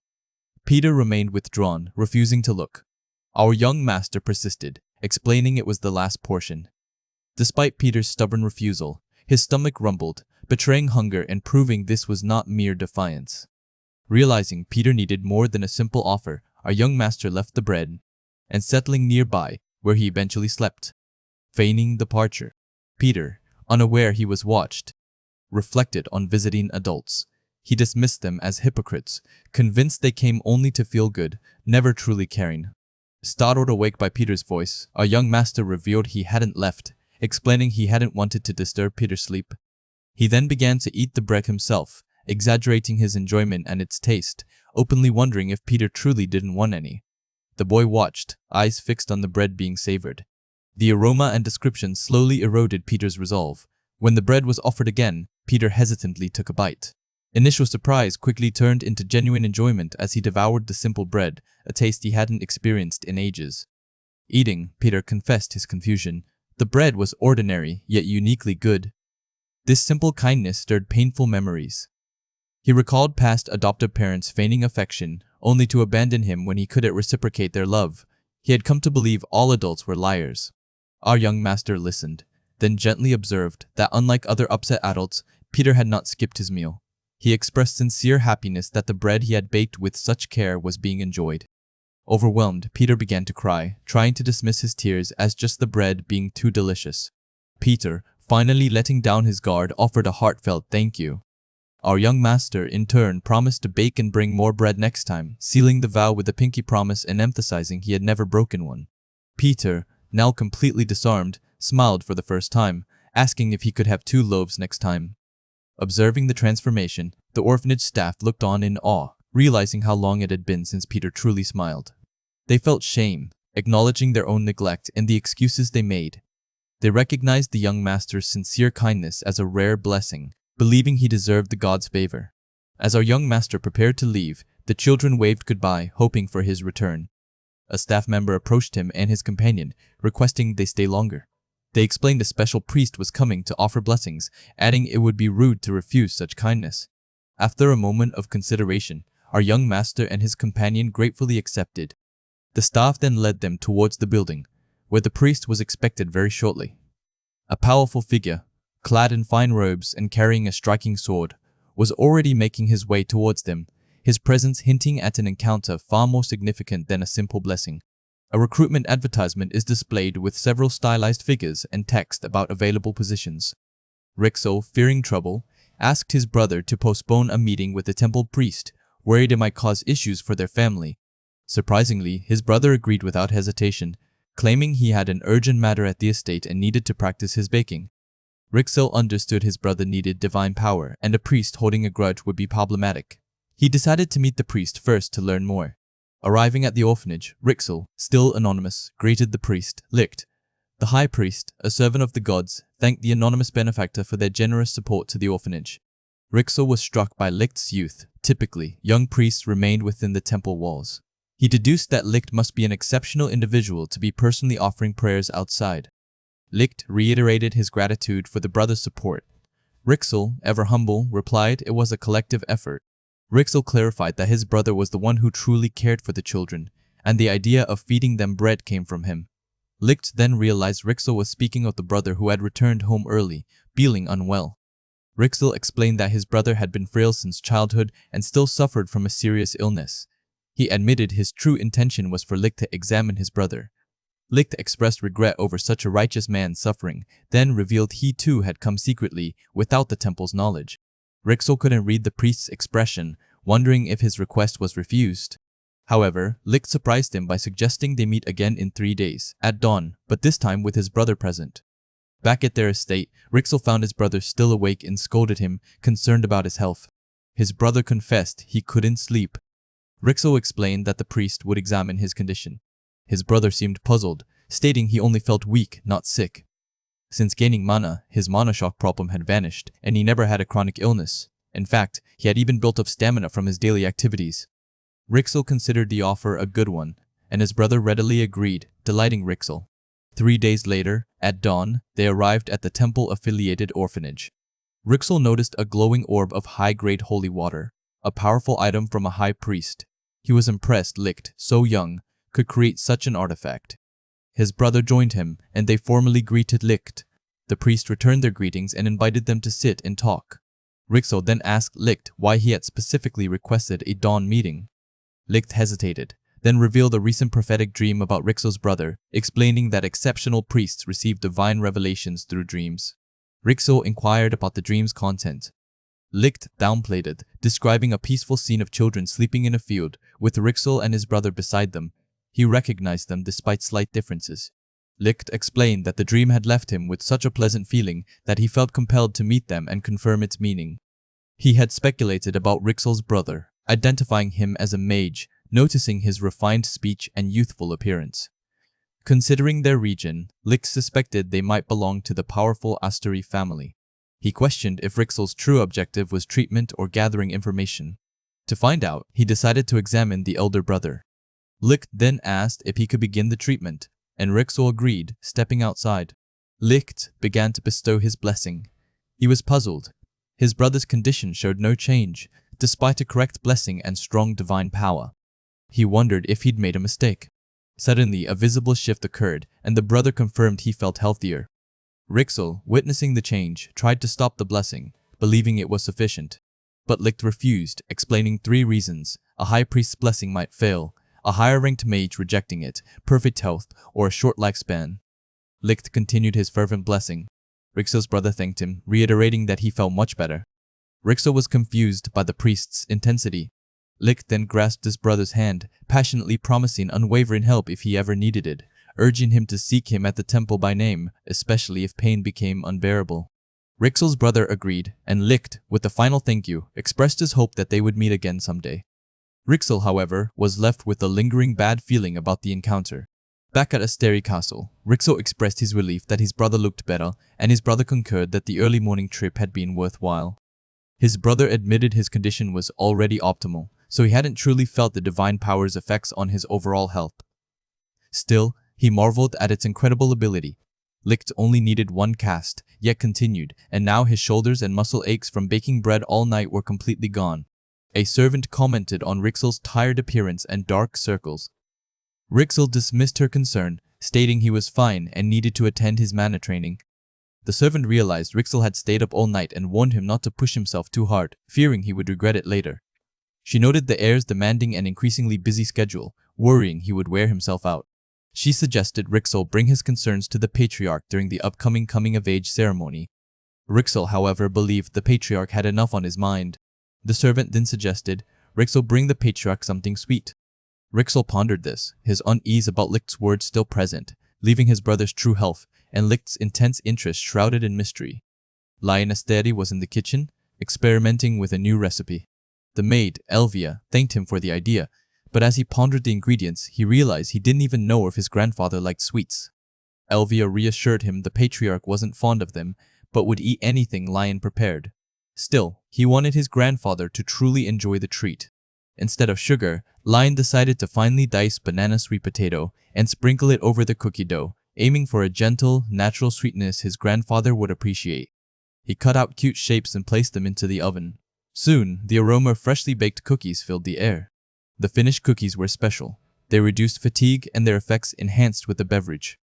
Peter remained withdrawn, refusing to look. Our young master persisted, explaining it was the last portion. Despite Peter's stubborn refusal, his stomach rumbled, betraying hunger and proving this was not mere defiance. Realizing Peter needed more than a simple offer, our young master left the bread and settling nearby, where he eventually slept. Feigning departure, Peter, unaware he was watched, reflected on visiting adults. He dismissed them as hypocrites, convinced they came only to feel good, never truly caring. Startled awake by Peter's voice, our young master revealed he hadn't left, explaining he hadn't wanted to disturb Peter's sleep. He then began to eat the bread himself, exaggerating his enjoyment and its taste, openly wondering if Peter truly didn't want any. The boy watched, eyes fixed on the bread being savored. The aroma and description slowly eroded Peter's resolve. When the bread was offered again, Peter hesitantly took a bite. Initial surprise quickly turned into genuine enjoyment as he devoured the simple bread, a taste he hadn't experienced in ages. Eating, Peter confessed his confusion. The bread was ordinary, yet uniquely good. This simple kindness stirred painful memories. He recalled past adoptive parents feigning affection, only to abandon him when he couldn't reciprocate their love. He had come to believe all adults were liars. Our young master listened, then gently observed that unlike other upset adults, Peter had not skipped his meal. He expressed sincere happiness that the bread he had baked with such care was being enjoyed. Overwhelmed, Peter began to cry, trying to dismiss his tears as just the bread being too delicious. Peter, finally letting down his guard, offered a heartfelt thank you. Our young master, in turn, promised to bake and bring more bread next time, sealing the vow with a pinky promise and emphasizing he had never broken one. Peter, now completely disarmed, smiled for the first time, asking if he could have 2 loaves next time. Observing the transformation, the orphanage staff looked on in awe, realizing how long it had been since Peter truly smiled. They felt shame, acknowledging their own neglect and the excuses they made. They recognized the young master's sincere kindness as a rare blessing, believing he deserved the god's favor. As our young master prepared to leave, the children waved goodbye, hoping for his return. A staff member approached him and his companion, requesting they stay longer. They explained a special priest was coming to offer blessings, adding it would be rude to refuse such kindness. After a moment of consideration, our young master and his companion gratefully accepted. The staff then led them towards the building, where the priest was expected very shortly. A powerful figure, clad in fine robes and carrying a striking sword, was already making his way towards them, his presence hinting at an encounter far more significant than a simple blessing. A recruitment advertisement is displayed with several stylized figures and text about available positions. Rixel, fearing trouble, asked his brother to postpone a meeting with the temple priest, worried it might cause issues for their family. Surprisingly, his brother agreed without hesitation, claiming he had an urgent matter at the estate and needed to practice his baking. Rixel understood his brother needed divine power, and a priest holding a grudge would be problematic. He decided to meet the priest first to learn more. Arriving at the orphanage, Rixel, still anonymous, greeted the priest, Licht. The high priest, a servant of the gods, thanked the anonymous benefactor for their generous support to the orphanage. Rixel was struck by Licht's youth. Typically, young priests remained within the temple walls. He deduced that Licht must be an exceptional individual to be personally offering prayers outside. Licht reiterated his gratitude for the brother's support. Rixel, ever humble, replied it was a collective effort. Rixel clarified that his brother was the one who truly cared for the children, and the idea of feeding them bread came from him. Licht then realized Rixel was speaking of the brother who had returned home early, feeling unwell. Rixel explained that his brother had been frail since childhood and still suffered from a serious illness. He admitted his true intention was for Licht to examine his brother. Licht expressed regret over such a righteous man's suffering, then revealed he too had come secretly, without the temple's knowledge. Rixel couldn't read the priest's expression, wondering if his request was refused. However, Licht surprised him by suggesting they meet again in 3 days, at dawn, but this time with his brother present. Back at their estate, Rixel found his brother still awake and scolded him, concerned about his health. His brother confessed he couldn't sleep. Rixel explained that the priest would examine his condition. His brother seemed puzzled, stating he only felt weak, not sick. Since gaining mana, his mana shock problem had vanished, and he never had a chronic illness. In fact, he had even built up stamina from his daily activities. Rixel considered the offer a good one, and his brother readily agreed, delighting Rixel. 3 days later, at dawn, they arrived at the temple-affiliated orphanage. Rixel noticed a glowing orb of high-grade holy water, a powerful item from a high priest. He was impressed Licht, so young, could create such an artifact. His brother joined him, and they formally greeted Licht. The priest returned their greetings and invited them to sit and talk. Rixel then asked Licht why he had specifically requested a dawn meeting. Licht hesitated, then revealed a recent prophetic dream about Rixel's brother, explaining that exceptional priests receive divine revelations through dreams. Rixel inquired about the dream's content. Licht downplayed it, describing a peaceful scene of children sleeping in a field, with Rixel and his brother beside them. He recognized them despite slight differences. Licht explained that the dream had left him with such a pleasant feeling that he felt compelled to meet them and confirm its meaning. He had speculated about Rixel's brother, identifying him as a mage, noticing his refined speech and youthful appearance. Considering their region, Licht suspected they might belong to the powerful Asteri family. He questioned if Rixel's true objective was treatment or gathering information. To find out, he decided to examine the elder brother. Licht then asked if he could begin the treatment, and Rixel agreed, stepping outside. Licht began to bestow his blessing. He was puzzled. His brother's condition showed no change, despite a correct blessing and strong divine power. He wondered if he'd made a mistake. Suddenly, a visible shift occurred, and the brother confirmed he felt healthier. Rixel, witnessing the change, tried to stop the blessing, believing it was sufficient. But Licht refused, explaining 3 reasons: a high priest's blessing might fail, a higher-ranked mage rejecting it, perfect health, or a short lifespan. Licht continued his fervent blessing. Rixel's brother thanked him, reiterating that he felt much better. Rixel was confused by the priest's intensity. Licht then grasped his brother's hand, passionately promising unwavering help if he ever needed it, urging him to seek him at the temple by name, especially if pain became unbearable. Rixel's brother agreed, and Licht, with the final thank you, expressed his hope that they would meet again someday. Rixel, however, was left with a lingering bad feeling about the encounter. Back at Asteri Castle, Rixel expressed his relief that his brother looked better, and his brother concurred that the early morning trip had been worthwhile. His brother admitted his condition was already optimal, so he hadn't truly felt the divine power's effects on his overall health. Still, he marveled at its incredible ability. Licht only needed 1 cast, yet continued, and now his shoulders and muscle aches from baking bread all night were completely gone. A servant commented on Rixel's tired appearance and dark circles. Rixel dismissed her concern, stating he was fine and needed to attend his mana training. The servant realized Rixel had stayed up all night and warned him not to push himself too hard, fearing he would regret it later. She noted the heir's demanding and increasingly busy schedule, worrying he would wear himself out. She suggested Rixel bring his concerns to the patriarch during the upcoming coming-of-age ceremony. Rixel, however, believed the patriarch had enough on his mind. The servant then suggested Rixel bring the patriarch something sweet. Rixel pondered this, his unease about Licht's words still present, leaving his brother's true health and Licht's intense interest shrouded in mystery. Lion Asteri was in the kitchen, experimenting with a new recipe. The maid, Elvia, thanked him for the idea, but as he pondered the ingredients, he realized he didn't even know if his grandfather liked sweets. Elvia reassured him the patriarch wasn't fond of them, but would eat anything Lion prepared. Still, he wanted his grandfather to truly enjoy the treat. Instead of sugar, Lion decided to finely dice banana sweet potato and sprinkle it over the cookie dough, aiming for a gentle, natural sweetness his grandfather would appreciate. He cut out cute shapes and placed them into the oven. Soon, the aroma of freshly baked cookies filled the air. The finished cookies were special. They reduced fatigue and their effects enhanced with the beverage.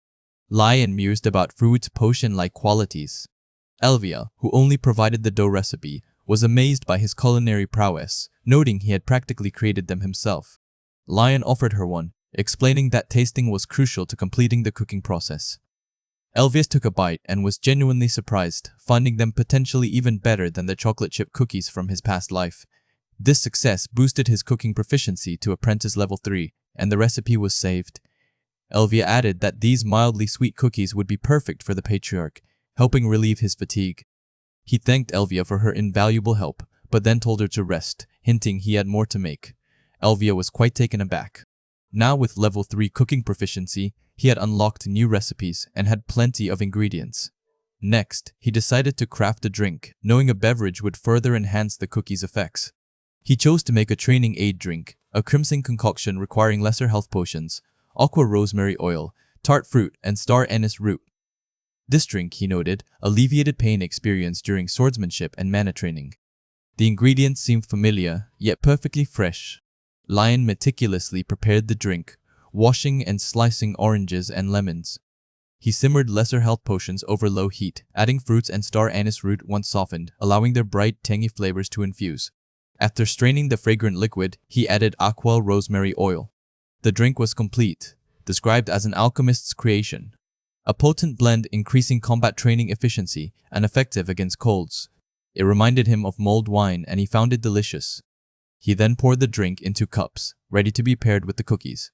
Lion mused about fruit's potion-like qualities. Elvia, who only provided the dough recipe, was amazed by his culinary prowess, noting he had practically created them himself. Lion offered her one, explaining that tasting was crucial to completing the cooking process. Elvia took a bite and was genuinely surprised, finding them potentially even better than the chocolate chip cookies from his past life. This success boosted his cooking proficiency to apprentice level 3, and the recipe was saved. Elvia added that these mildly sweet cookies would be perfect for the patriarch, helping relieve his fatigue. He thanked Elvia for her invaluable help, but then told her to rest, hinting he had more to make. Elvia was quite taken aback. Now with level 3 cooking proficiency, he had unlocked new recipes and had plenty of ingredients. Next, he decided to craft a drink, knowing a beverage would further enhance the cookie's effects. He chose to make a training aid drink, a crimson concoction requiring lesser health potions, aqua rosemary oil, tart fruit, and star anise root. This drink, he noted, alleviated pain experienced during swordsmanship and mana training. The ingredients seemed familiar, yet perfectly fresh. Lion meticulously prepared the drink, washing and slicing oranges and lemons. He simmered lesser health potions over low heat, adding fruits and star anise root once softened, allowing their bright, tangy flavors to infuse. After straining the fragrant liquid, he added aqua rosemary oil. The drink was complete, described as an alchemist's creation. A potent blend increasing combat training efficiency and effective against colds. It reminded him of mulled wine and he found it delicious. He then poured the drink into cups, ready to be paired with the cookies.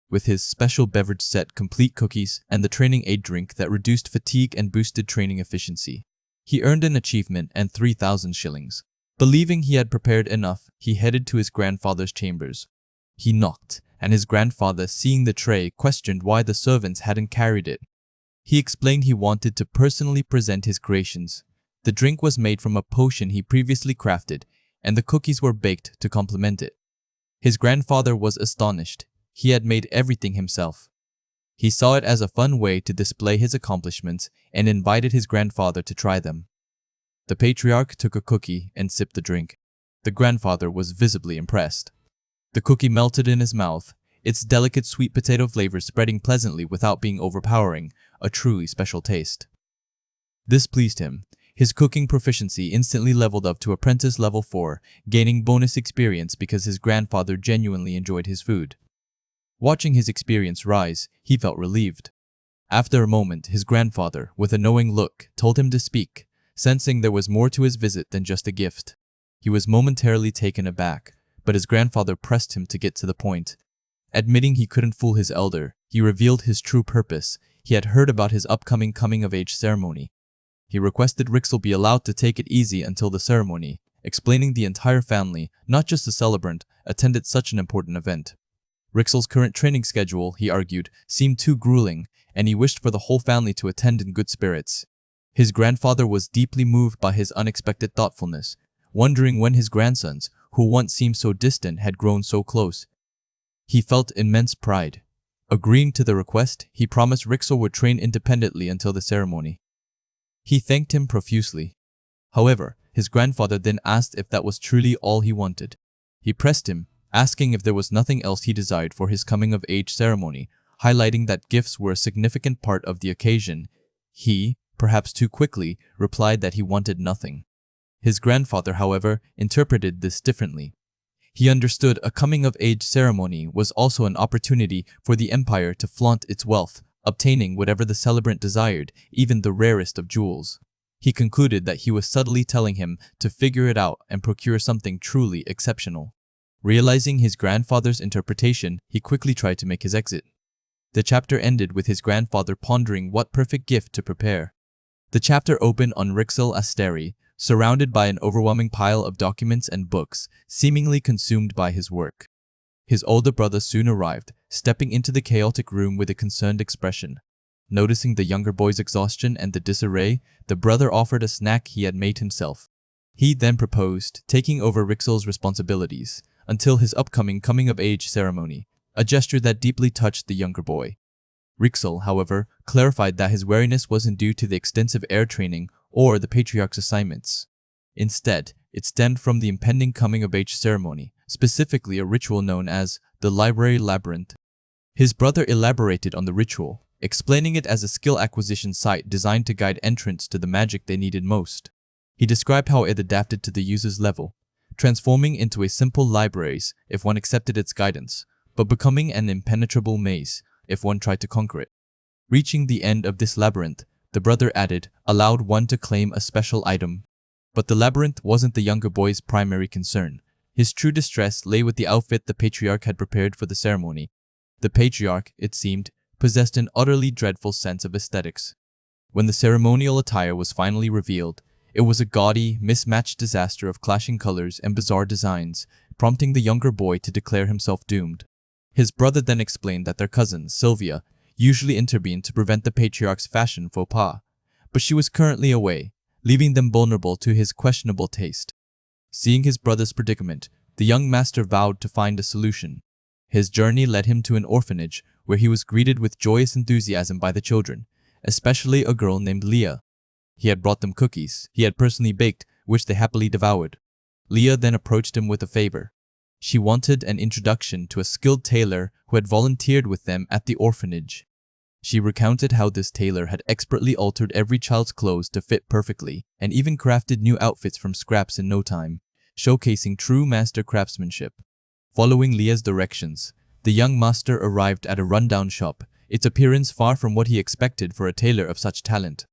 With his special beverage set, complete cookies, and the training aid drink that reduced fatigue and boosted training efficiency, he earned an achievement and 3,000 shillings. Believing he had prepared enough, he headed to his grandfather's chambers. He knocked, and his grandfather, seeing the tray, questioned why the servants hadn't carried it. He explained he wanted to personally present his creations. The drink was made from a potion he previously crafted, and the cookies were baked to complement it. His grandfather was astonished. He had made everything himself. He saw it as a fun way to display his accomplishments and invited his grandfather to try them. The patriarch took a cookie and sipped the drink. The grandfather was visibly impressed. The cookie melted in his mouth, its delicate sweet potato flavor spreading pleasantly without being overpowering, a truly special taste. This pleased him. His cooking proficiency instantly leveled up to apprentice level 4, gaining bonus experience because his grandfather genuinely enjoyed his food. Watching his experience rise, he felt relieved. After a moment, his grandfather, with a knowing look, told him to speak, sensing there was more to his visit than just a gift. He was momentarily taken aback, but his grandfather pressed him to get to the point. Admitting he couldn't fool his elder, he revealed his true purpose. He had heard about his upcoming coming-of-age ceremony. He requested Rixel be allowed to take it easy until the ceremony, explaining the entire family, not just the celebrant, attended such an important event. Rixel's current training schedule, he argued, seemed too grueling, and he wished for the whole family to attend in good spirits. His grandfather was deeply moved by his unexpected thoughtfulness, wondering when his grandsons, who once seemed so distant, had grown so close. He felt immense pride. Agreeing to the request, he promised Rixel would train independently until the ceremony. He thanked him profusely. However, his grandfather then asked if that was truly all he wanted. He pressed him, asking if there was nothing else he desired for his coming-of-age ceremony, highlighting that gifts were a significant part of the occasion. He, perhaps too quickly, replied that he wanted nothing. His grandfather, however, interpreted this differently. He understood a coming-of-age ceremony was also an opportunity for the empire to flaunt its wealth, obtaining whatever the celebrant desired, even the rarest of jewels. He concluded that he was subtly telling him to figure it out and procure something truly exceptional. Realizing his grandfather's interpretation, he quickly tried to make his exit. The chapter ended with his grandfather pondering what perfect gift to prepare. The chapter opened on Rixel Asteri, surrounded by an overwhelming pile of documents and books, seemingly consumed by his work. His older brother soon arrived, stepping into the chaotic room with a concerned expression. Noticing the younger boy's exhaustion and the disarray, the brother offered a snack he had made himself. He then proposed taking over Rixel's responsibilities until his upcoming coming-of-age ceremony, a gesture that deeply touched the younger boy. Rixel, however, clarified that his wariness wasn't due to the extensive air training or the patriarch's assignments. Instead, it stemmed from the impending coming-of-age ceremony, specifically a ritual known as the Library Labyrinth. His brother elaborated on the ritual, explaining it as a skill acquisition site designed to guide entrants to the magic they needed most. He described how it adapted to the user's level, transforming into a simple library if one accepted its guidance, but becoming an impenetrable maze if one tried to conquer it. Reaching the end of this labyrinth, the brother added, allowed one to claim a special item. But the labyrinth wasn't the younger boy's primary concern. His true distress lay with the outfit the patriarch had prepared for the ceremony. The patriarch, it seemed, possessed an utterly dreadful sense of aesthetics. When the ceremonial attire was finally revealed, it was a gaudy, mismatched disaster of clashing colors and bizarre designs, prompting the younger boy to declare himself doomed. His brother then explained that their cousin, Sylvia, usually intervened to prevent the patriarch's fashion faux pas, but she was currently away, leaving them vulnerable to his questionable taste. Seeing his brother's predicament, the young master vowed to find a solution. His journey led him to an orphanage where he was greeted with joyous enthusiasm by the children, especially a girl named Leah. He had brought them cookies he had personally baked, which they happily devoured. Leah then approached him with a favor. She wanted an introduction to a skilled tailor who had volunteered with them at the orphanage. She recounted how this tailor had expertly altered every child's clothes to fit perfectly and even crafted new outfits from scraps in no time, showcasing true master craftsmanship. Following Leah's directions, the young master arrived at a rundown shop, its appearance far from what he expected for a tailor of such talent.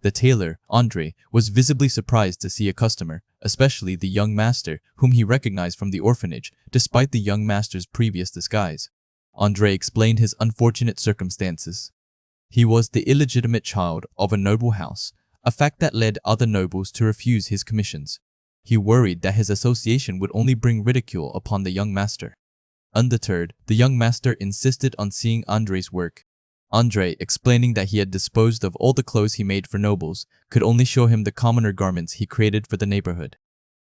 The tailor, Andre, was visibly surprised to see a customer, especially the young master, whom he recognized from the orphanage, despite the young master's previous disguise. Andre explained his unfortunate circumstances. He was the illegitimate child of a noble house, a fact that led other nobles to refuse his commissions. He worried that his association would only bring ridicule upon the young master. Undeterred, the young master insisted on seeing Andre's work. Andre, explaining that he had disposed of all the clothes he made for nobles, could only show him the commoner garments he created for the neighborhood.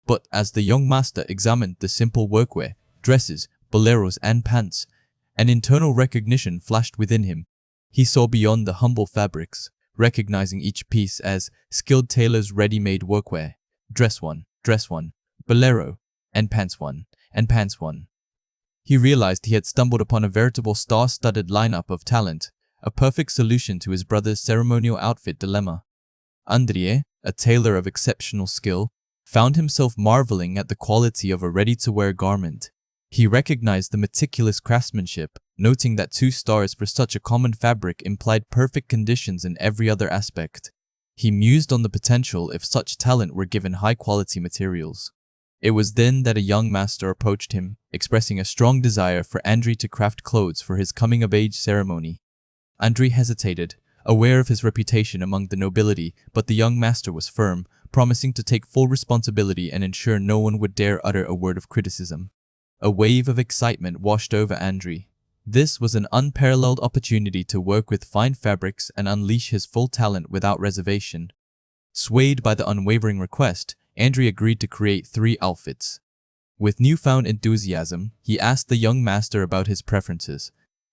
But as the young master examined the simple workwear, dresses, boleros, and pants, an internal recognition flashed within him. He saw beyond the humble fabrics, recognizing each piece as skilled tailor's ready-made workwear. Dress one, bolero, and pants one. He realized he had stumbled upon a veritable star-studded lineup of talent, a perfect solution to his brother's ceremonial outfit dilemma. Andrie, a tailor of exceptional skill, found himself marveling at the quality of a ready-to-wear garment. He recognized the meticulous craftsmanship, noting that 2 stars for such a common fabric implied perfect conditions in every other aspect. He mused on the potential if such talent were given high-quality materials. It was then that a young master approached him, expressing a strong desire for Andre to craft clothes for his coming-of-age ceremony. Andre hesitated, aware of his reputation among the nobility, but the young master was firm, promising to take full responsibility and ensure no one would dare utter a word of criticism. A wave of excitement washed over Andre. This was an unparalleled opportunity to work with fine fabrics and unleash his full talent without reservation. Swayed by the unwavering request, Andre agreed to create 3 outfits. With newfound enthusiasm, he asked the young master about his preferences.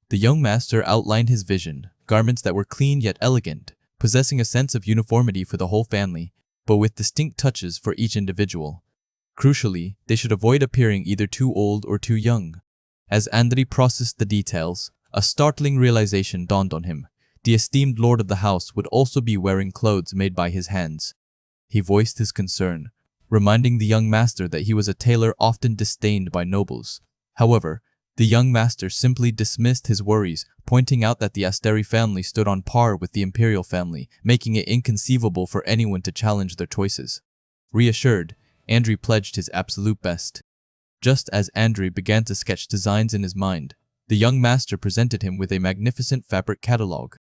The young master outlined his vision, garments that were clean yet elegant, possessing a sense of uniformity for the whole family, but with distinct touches for each individual. Crucially, they should avoid appearing either too old or too young. As Andre processed the details, a startling realization dawned on him. The esteemed lord of the house would also be wearing clothes made by his hands. He voiced his concern, reminding the young master that he was a tailor often disdained by nobles. However, the young master simply dismissed his worries, pointing out that the Asteri family stood on par with the imperial family, making it inconceivable for anyone to challenge their choices. Reassured, Andre pledged his absolute best. Just as Andre began to sketch designs in his mind, the young master presented him with a magnificent fabric catalog.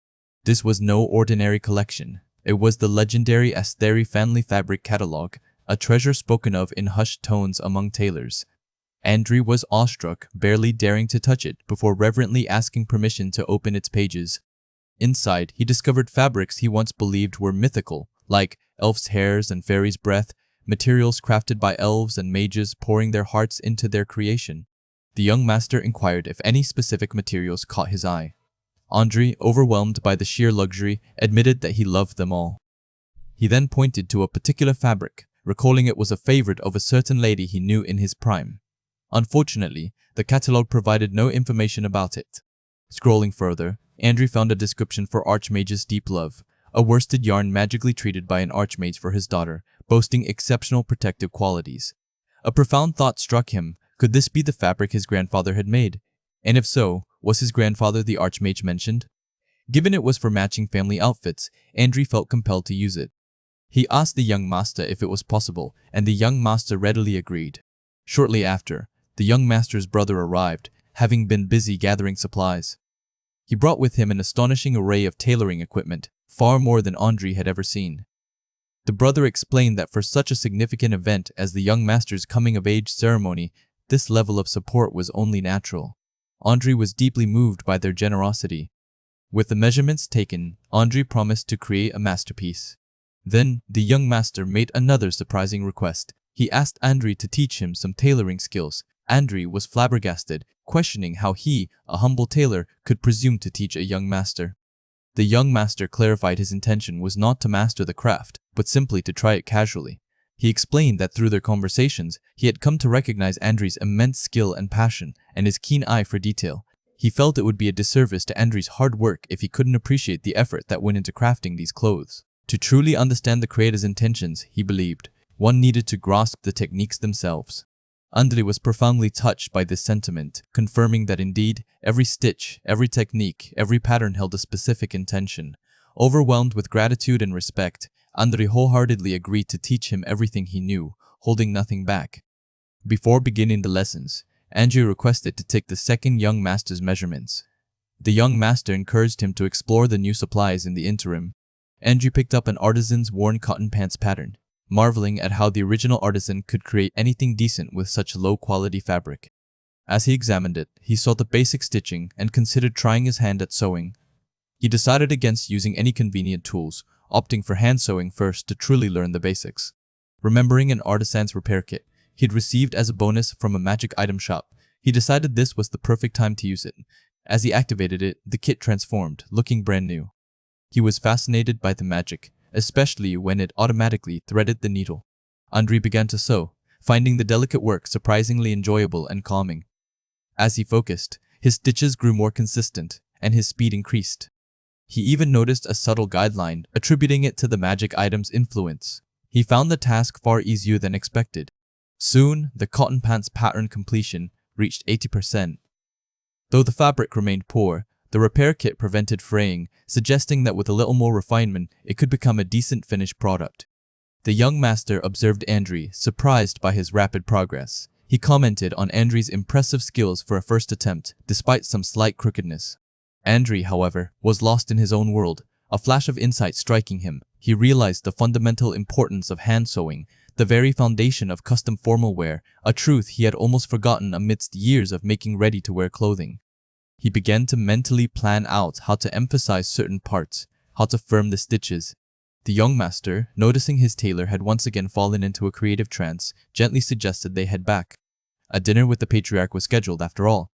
This was no ordinary collection. It was the legendary Asteri family fabric catalog, a treasure spoken of in hushed tones among tailors. Andre was awestruck, barely daring to touch it before reverently asking permission to open its pages. Inside, he discovered fabrics he once believed were mythical, like elves' hairs and fairies' breath, materials crafted by elves and mages pouring their hearts into their creation. The young master inquired if any specific materials caught his eye. Andre, overwhelmed by the sheer luxury, admitted that he loved them all. He then pointed to a particular fabric, recalling it was a favorite of a certain lady he knew in his prime. Unfortunately, the catalog provided no information about it. Scrolling further, Andre found a description for Archmage's Deep Love, a worsted yarn magically treated by an archmage for his daughter, boasting exceptional protective qualities. A profound thought struck him. Could this be the fabric his grandfather had made? And if so, was his grandfather the archmage mentioned? Given it was for matching family outfits, Andre felt compelled to use it. He asked the young master if it was possible, and the young master readily agreed. Shortly after, the young master's brother arrived, having been busy gathering supplies. He brought with him an astonishing array of tailoring equipment, far more than Andre had ever seen. The brother explained that for such a significant event as the young master's coming-of-age ceremony, This level of support was only natural. Andri was deeply moved by their generosity. With the measurements taken, Andri promised to create a masterpiece. Then, the young master made another surprising request. He asked Andri to teach him some tailoring skills. Andri was flabbergasted, questioning how he, a humble tailor, could presume to teach a young master. The young master clarified his intention was not to master the craft, but simply to try it casually. He explained that through their conversations, he had come to recognize Andri's immense skill and passion, and his keen eye for detail. He felt it would be a disservice to Andri's hard work if he couldn't appreciate the effort that went into crafting these clothes. To truly understand the creator's intentions, he believed, one needed to grasp the techniques themselves. Andri was profoundly touched by this sentiment, confirming that indeed, every stitch, every technique, every pattern held a specific intention. Overwhelmed with gratitude and respect, Andri wholeheartedly agreed to teach him everything he knew, holding nothing back. Before beginning the lessons, Andri requested to take the second young master's measurements. The young master encouraged him to explore the new supplies in the interim. Andri picked up an artisan's worn cotton pants pattern, marveling at how the original artisan could create anything decent with such low-quality fabric. As he examined it, he saw the basic stitching and considered trying his hand at sewing. He decided against using any convenient tools, opting for hand sewing first to truly learn the basics. Remembering an artisan's repair kit he'd received as a bonus from a magic item shop, he decided this was the perfect time to use it. As he activated it, the kit transformed, looking brand new. He was fascinated by the magic, especially when it automatically threaded the needle. Andri began to sew, finding the delicate work surprisingly enjoyable and calming. As he focused, his stitches grew more consistent, and his speed increased. He even noticed a subtle guideline, attributing it to the magic item's influence. He found the task far easier than expected. Soon, the cotton pants pattern completion reached 80%. Though the fabric remained poor, the repair kit prevented fraying, suggesting that with a little more refinement, it could become a decent finished product. The young master observed Andri, surprised by his rapid progress. He commented on Andri's impressive skills for a first attempt, despite some slight crookedness. Andri, however, was lost in his own world, a flash of insight striking him. He realized the fundamental importance of hand sewing, the very foundation of custom formal wear, a truth he had almost forgotten amidst years of making ready-to-wear clothing. He began to mentally plan out how to emphasize certain parts, how to firm the stitches. The young master, noticing his tailor had once again fallen into a creative trance, gently suggested they head back. A dinner with the patriarch was scheduled after all.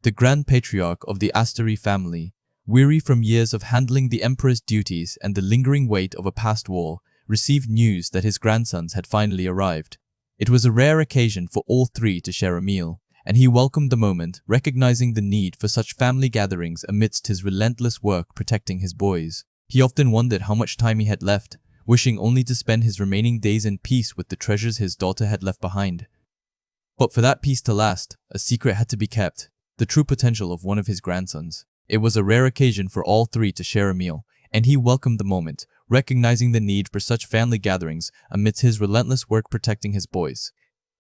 The grand patriarch of the Asteri family, weary from years of handling the emperor's duties and the lingering weight of a past war, received news that his grandsons had finally arrived. It was a rare occasion for all three to share a meal, and he welcomed the moment, recognizing the need for such family gatherings amidst his relentless work protecting his boys. He often wondered how much time he had left, wishing only to spend his remaining days in peace with the treasures his daughter had left behind. But for that peace to last, a secret had to be kept, the true potential of one of his grandsons. It was a rare occasion for all three to share a meal, and he welcomed the moment, recognizing the need for such family gatherings amidst his relentless work protecting his boys.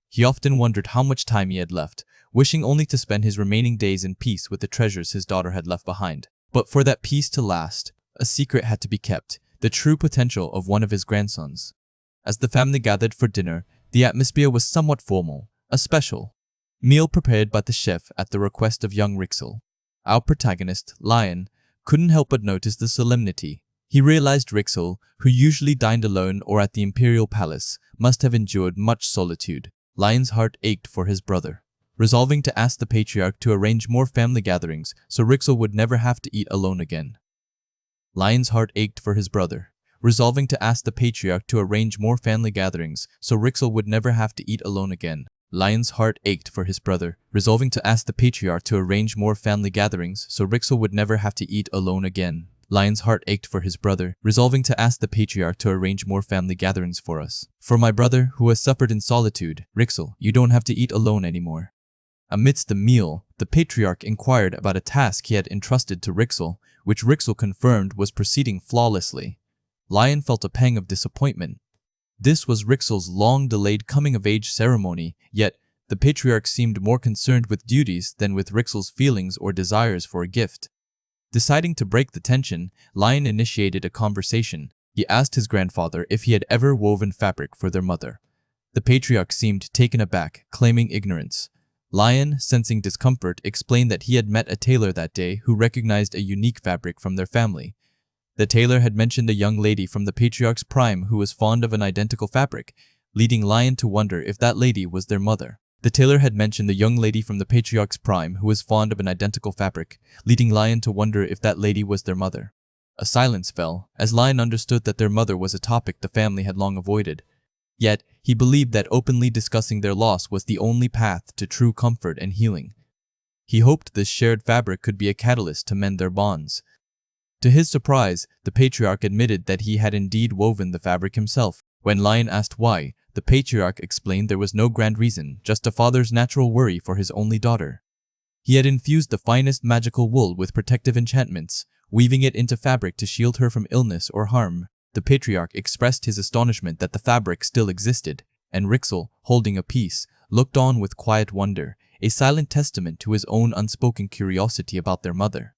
He often wondered how much time he had left, wishing only to spend his remaining days in peace with the treasures his daughter had left behind. But for that peace to last, a secret had to be kept, the true potential of one of his grandsons. As the family gathered for dinner, the atmosphere was somewhat formal, a special meal prepared by the chef at the request of young Rixel. Our protagonist, Lion, couldn't help but notice the solemnity. He realized Rixel, who usually dined alone or at the imperial palace, must have endured much solitude. Lion's heart ached for his brother. Resolving to ask the patriarch to arrange more family gatherings so Rixel would never have to eat alone again. Lion's heart ached for his brother. Resolving to ask the patriarch to arrange more family gatherings so Rixel would never have to eat alone again. Lion's heart ached for his brother, resolving to ask the patriarch to arrange more family gatherings so Rixel would never have to eat alone again. Lion's heart ached for his brother, resolving to ask the patriarch to arrange more family gatherings for us. For my brother, who has suffered in solitude, Rixel, you don't have to eat alone anymore. Amidst the meal, the patriarch inquired about a task he had entrusted to Rixel, which Rixel confirmed was proceeding flawlessly. Lion felt a pang of disappointment. This was Rixel's long-delayed coming-of-age ceremony, yet the patriarch seemed more concerned with duties than with Rixel's feelings or desires for a gift. Deciding to break the tension, Lion initiated a conversation. He asked his grandfather if he had ever woven fabric for their mother. The patriarch seemed taken aback, claiming ignorance. Lion, sensing discomfort, explained that he had met a tailor that day who recognized a unique fabric from their family. The tailor had mentioned a young lady from the patriarch's prime who was fond of an identical fabric, leading Lion to wonder if that lady was their mother. The tailor had mentioned the young lady from the patriarch's prime who was fond of an identical fabric, leading Lion to wonder if that lady was their mother. A silence fell, as Lion understood that their mother was a topic the family had long avoided. Yet, he believed that openly discussing their loss was the only path to true comfort and healing. He hoped this shared fabric could be a catalyst to mend their bonds. To his surprise, the patriarch admitted that he had indeed woven the fabric himself. When Lion asked why, the patriarch explained there was no grand reason, just a father's natural worry for his only daughter. He had infused the finest magical wool with protective enchantments, weaving it into fabric to shield her from illness or harm. The patriarch expressed his astonishment that the fabric still existed, and Rixel, holding a piece, looked on with quiet wonder, a silent testament to his own unspoken curiosity about their mother.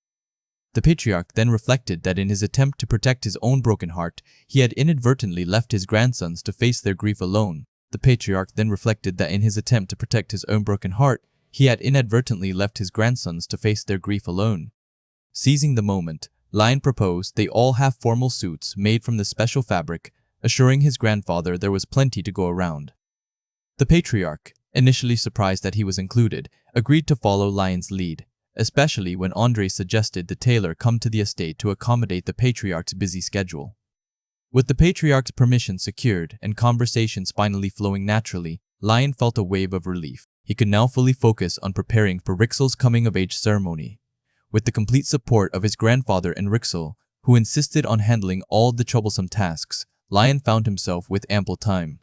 The patriarch then reflected that in his attempt to protect his own broken heart, he had inadvertently left his grandsons to face their grief alone. The patriarch then reflected that in his attempt to protect his own broken heart, he had inadvertently left his grandsons to face their grief alone. Seizing the moment, Lion proposed they all have formal suits made from the special fabric, assuring his grandfather there was plenty to go around. The patriarch, initially surprised that he was included, agreed to follow Lion's lead, especially when Andre suggested the tailor come to the estate to accommodate the patriarch's busy schedule. With the patriarch's permission secured and conversations finally flowing naturally, Lion felt a wave of relief. He could now fully focus on preparing for Rixel's coming-of-age ceremony. With the complete support of his grandfather and Rixel, who insisted on handling all the troublesome tasks, Lion found himself with ample time.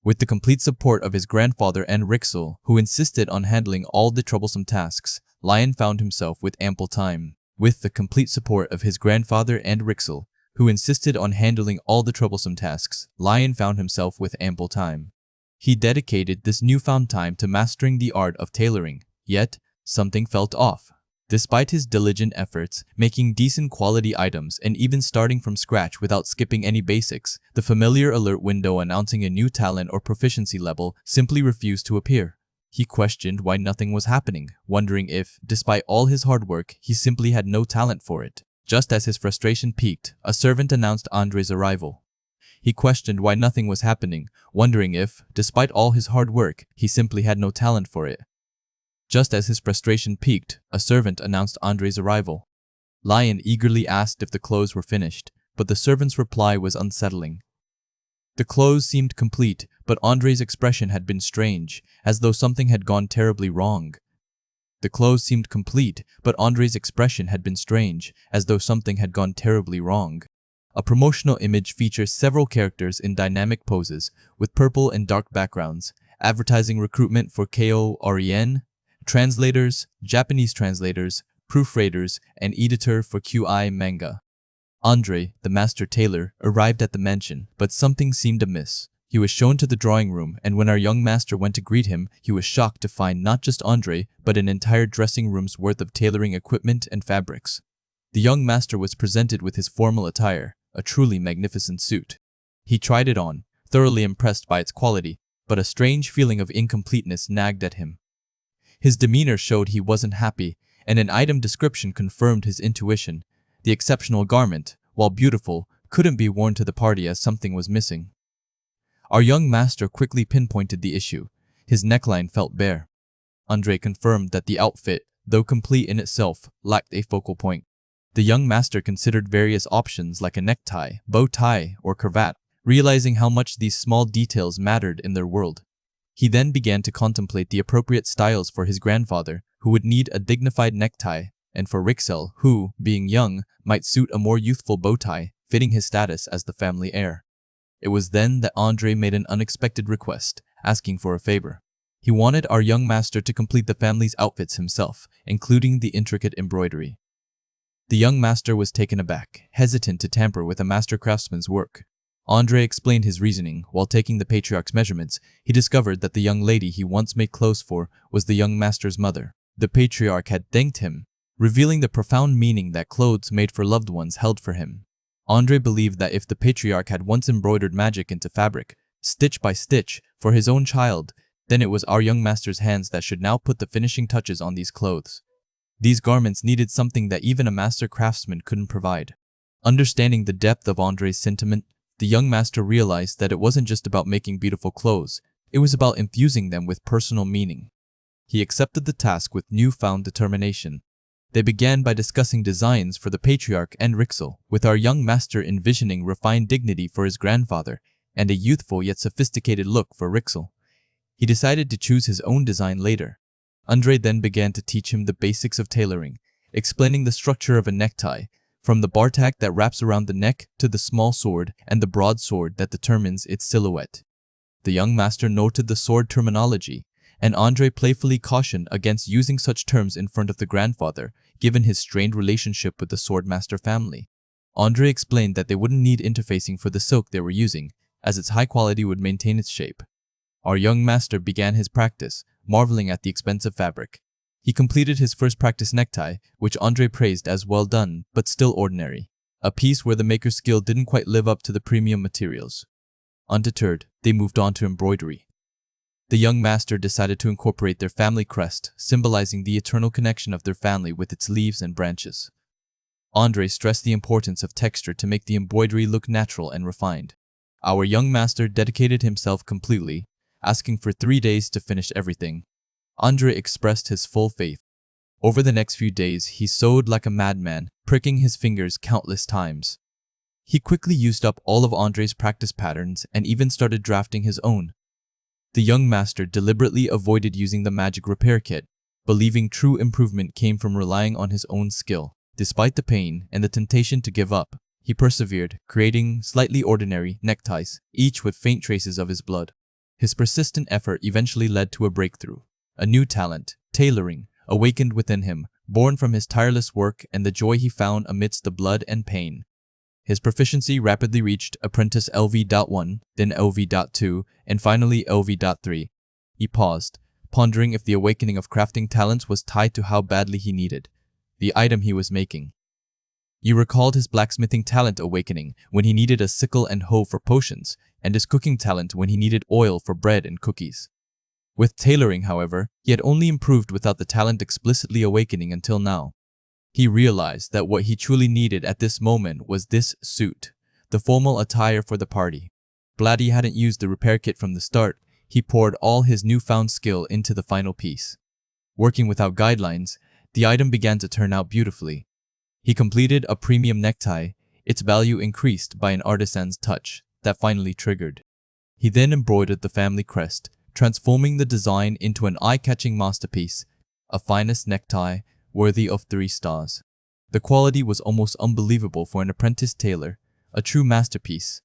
With the complete support of his grandfather and Rixel, who insisted on handling all the troublesome tasks, Lion found himself with ample time. With the complete support of his grandfather and Rixel, who insisted on handling all the troublesome tasks, Lion found himself with ample time. He dedicated this newfound time to mastering the art of tailoring, yet something felt off. Despite his diligent efforts, making decent quality items and even starting from scratch without skipping any basics, the familiar alert window announcing a new talent or proficiency level simply refused to appear. He questioned why nothing was happening, wondering if, despite all his hard work, he simply had no talent for it. Just as his frustration peaked, a servant announced Andre's arrival. He questioned why nothing was happening, wondering if, despite all his hard work, he simply had no talent for it. Just as his frustration peaked, a servant announced Andre's arrival. Lion eagerly asked if the clothes were finished, but the servant's reply was unsettling. The clothes seemed complete, but Andre's expression had been strange, as though something had gone terribly wrong. The clothes seemed complete, but Andre's expression had been strange, as though something had gone terribly wrong. A promotional image features several characters in dynamic poses, with purple and dark backgrounds, advertising recruitment for KOREN, translators, Japanese translators, proofreaders, and editor for QI manga. Andre, the master tailor, arrived at the mansion, but something seemed amiss. He was shown to the drawing room, and when our young master went to greet him, he was shocked to find not just Andre, but an entire dressing room's worth of tailoring equipment and fabrics. The young master was presented with his formal attire, a truly magnificent suit. He tried it on, thoroughly impressed by its quality, but a strange feeling of incompleteness nagged at him. His demeanor showed he wasn't happy, and an item description confirmed his intuition. The exceptional garment, while beautiful, couldn't be worn to the party as something was missing. Our young master quickly pinpointed the issue. His neckline felt bare. Andre confirmed that the outfit, though complete in itself, lacked a focal point. The young master considered various options like a necktie, bow tie, or cravat, realizing how much these small details mattered in their world. He then began to contemplate the appropriate styles for his grandfather, who would need a dignified necktie, and for Rixel, who, being young, might suit a more youthful bow tie, fitting his status as the family heir. It was then that Andre made an unexpected request, asking for a favor. He wanted our young master to complete the family's outfits himself, including the intricate embroidery. The young master was taken aback, hesitant to tamper with a master craftsman's work. Andre explained his reasoning. While taking the patriarch's measurements, he discovered that the young lady he once made clothes for was the young master's mother. The patriarch had thanked him, revealing the profound meaning that clothes made for loved ones held for him. Andre believed that if the patriarch had once embroidered magic into fabric, stitch by stitch, for his own child, Then it was our young master's hands that should now put the finishing touches on these clothes. These garments needed something that even a master craftsman couldn't provide. Understanding the depth of Andre's sentiment, the young master realized that it wasn't just about making beautiful clothes, it was about infusing them with personal meaning. He accepted the task with newfound determination. They began by discussing designs for the patriarch and Rixel, with our young master envisioning refined dignity for his grandfather and a youthful yet sophisticated look for Rixel. He decided to choose his own design later. Andre then began to teach him the basics of tailoring, explaining the structure of a necktie, from the bar tag that wraps around the neck to the small sword and the broad sword that determines its silhouette. The young master noted the sword terminology, and Andre playfully cautioned against using such terms in front of the grandfather, given his strained relationship with the swordmaster family. Andre explained that they wouldn't need interfacing for the silk they were using, as its high quality would maintain its shape. Our young master began his practice, marveling at the expensive fabric. He completed his first practice necktie, which Andre praised as well done, but still ordinary. A piece where the maker's skill didn't quite live up to the premium materials. Undeterred, they moved on to embroidery. The young master decided to incorporate their family crest, symbolizing the eternal connection of their family with its leaves and branches. Andre stressed the importance of texture to make the embroidery look natural and refined. Our young master dedicated himself completely, asking for 3 days to finish everything. Andre expressed his full faith. Over the next few days, he sewed like a madman, pricking his fingers countless times. He quickly used up all of Andre's practice patterns and even started drafting his own. The young master deliberately avoided using the magic repair kit, believing true improvement came from relying on his own skill. Despite the pain and the temptation to give up, he persevered, creating slightly ordinary neckties, each with faint traces of his blood. His persistent effort eventually led to a breakthrough. A new talent, tailoring, awakened within him, born from his tireless work and the joy he found amidst the blood and pain. His proficiency rapidly reached apprentice LV.1, then LV.2, and finally LV.3. He paused, pondering if the awakening of crafting talents was tied to how badly he needed the item he was making. He recalled his blacksmithing talent awakening when he needed a sickle and hoe for potions, and his cooking talent when he needed oil for bread and cookies. With tailoring, however, he had only improved without the talent explicitly awakening until now. He realized that what he truly needed at this moment was this suit, the formal attire for the party. Glad he hadn't used the repair kit from the start, he poured all his newfound skill into the final piece. Working without guidelines, the item began to turn out beautifully. He completed a premium necktie, its value increased by an artisan's touch that finally triggered. He then embroidered the family crest, transforming the design into an eye-catching masterpiece, a finest necktie worthy of 3 stars. The quality was almost unbelievable for an apprentice tailor, a true masterpiece.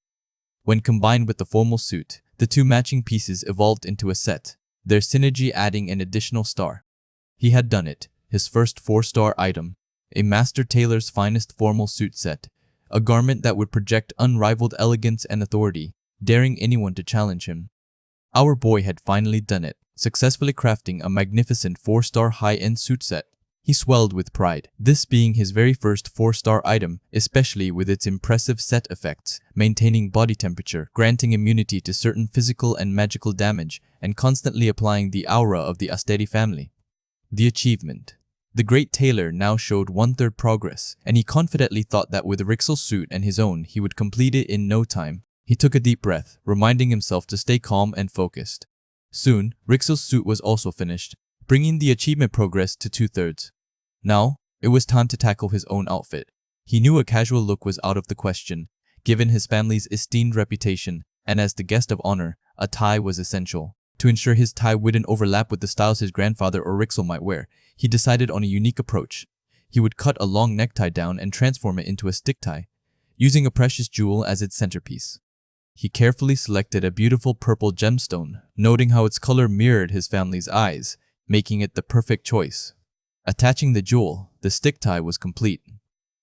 When combined with the formal suit, the 2 matching pieces evolved into a set, their synergy adding an additional star. He had done it, his first 4-star item, a master tailor's finest formal suit set, a garment that would project unrivaled elegance and authority, daring anyone to challenge him. Our boy had finally done it, successfully crafting a magnificent 4-star high-end suit set. He swelled with pride, this being his very first 4-star item, especially with its impressive set effects, maintaining body temperature, granting immunity to certain physical and magical damage, and constantly applying the aura of the Asteri family. The achievement. The great tailor now showed 1/3 progress, and he confidently thought that with Rixel's suit and his own, he would complete it in no time. He took a deep breath, reminding himself to stay calm and focused. Soon, Rixel's suit was also finished, bringing the achievement progress to 2/3. Now, it was time to tackle his own outfit. He knew a casual look was out of the question, given his family's esteemed reputation, and as the guest of honor, a tie was essential. To ensure his tie wouldn't overlap with the styles his grandfather or Rixel might wear, he decided on a unique approach. He would cut a long necktie down and transform it into a stick tie, using a precious jewel as its centerpiece. He carefully selected a beautiful purple gemstone, noting how its color mirrored his family's eyes, making it the perfect choice. Attaching the jewel, the stick tie was complete.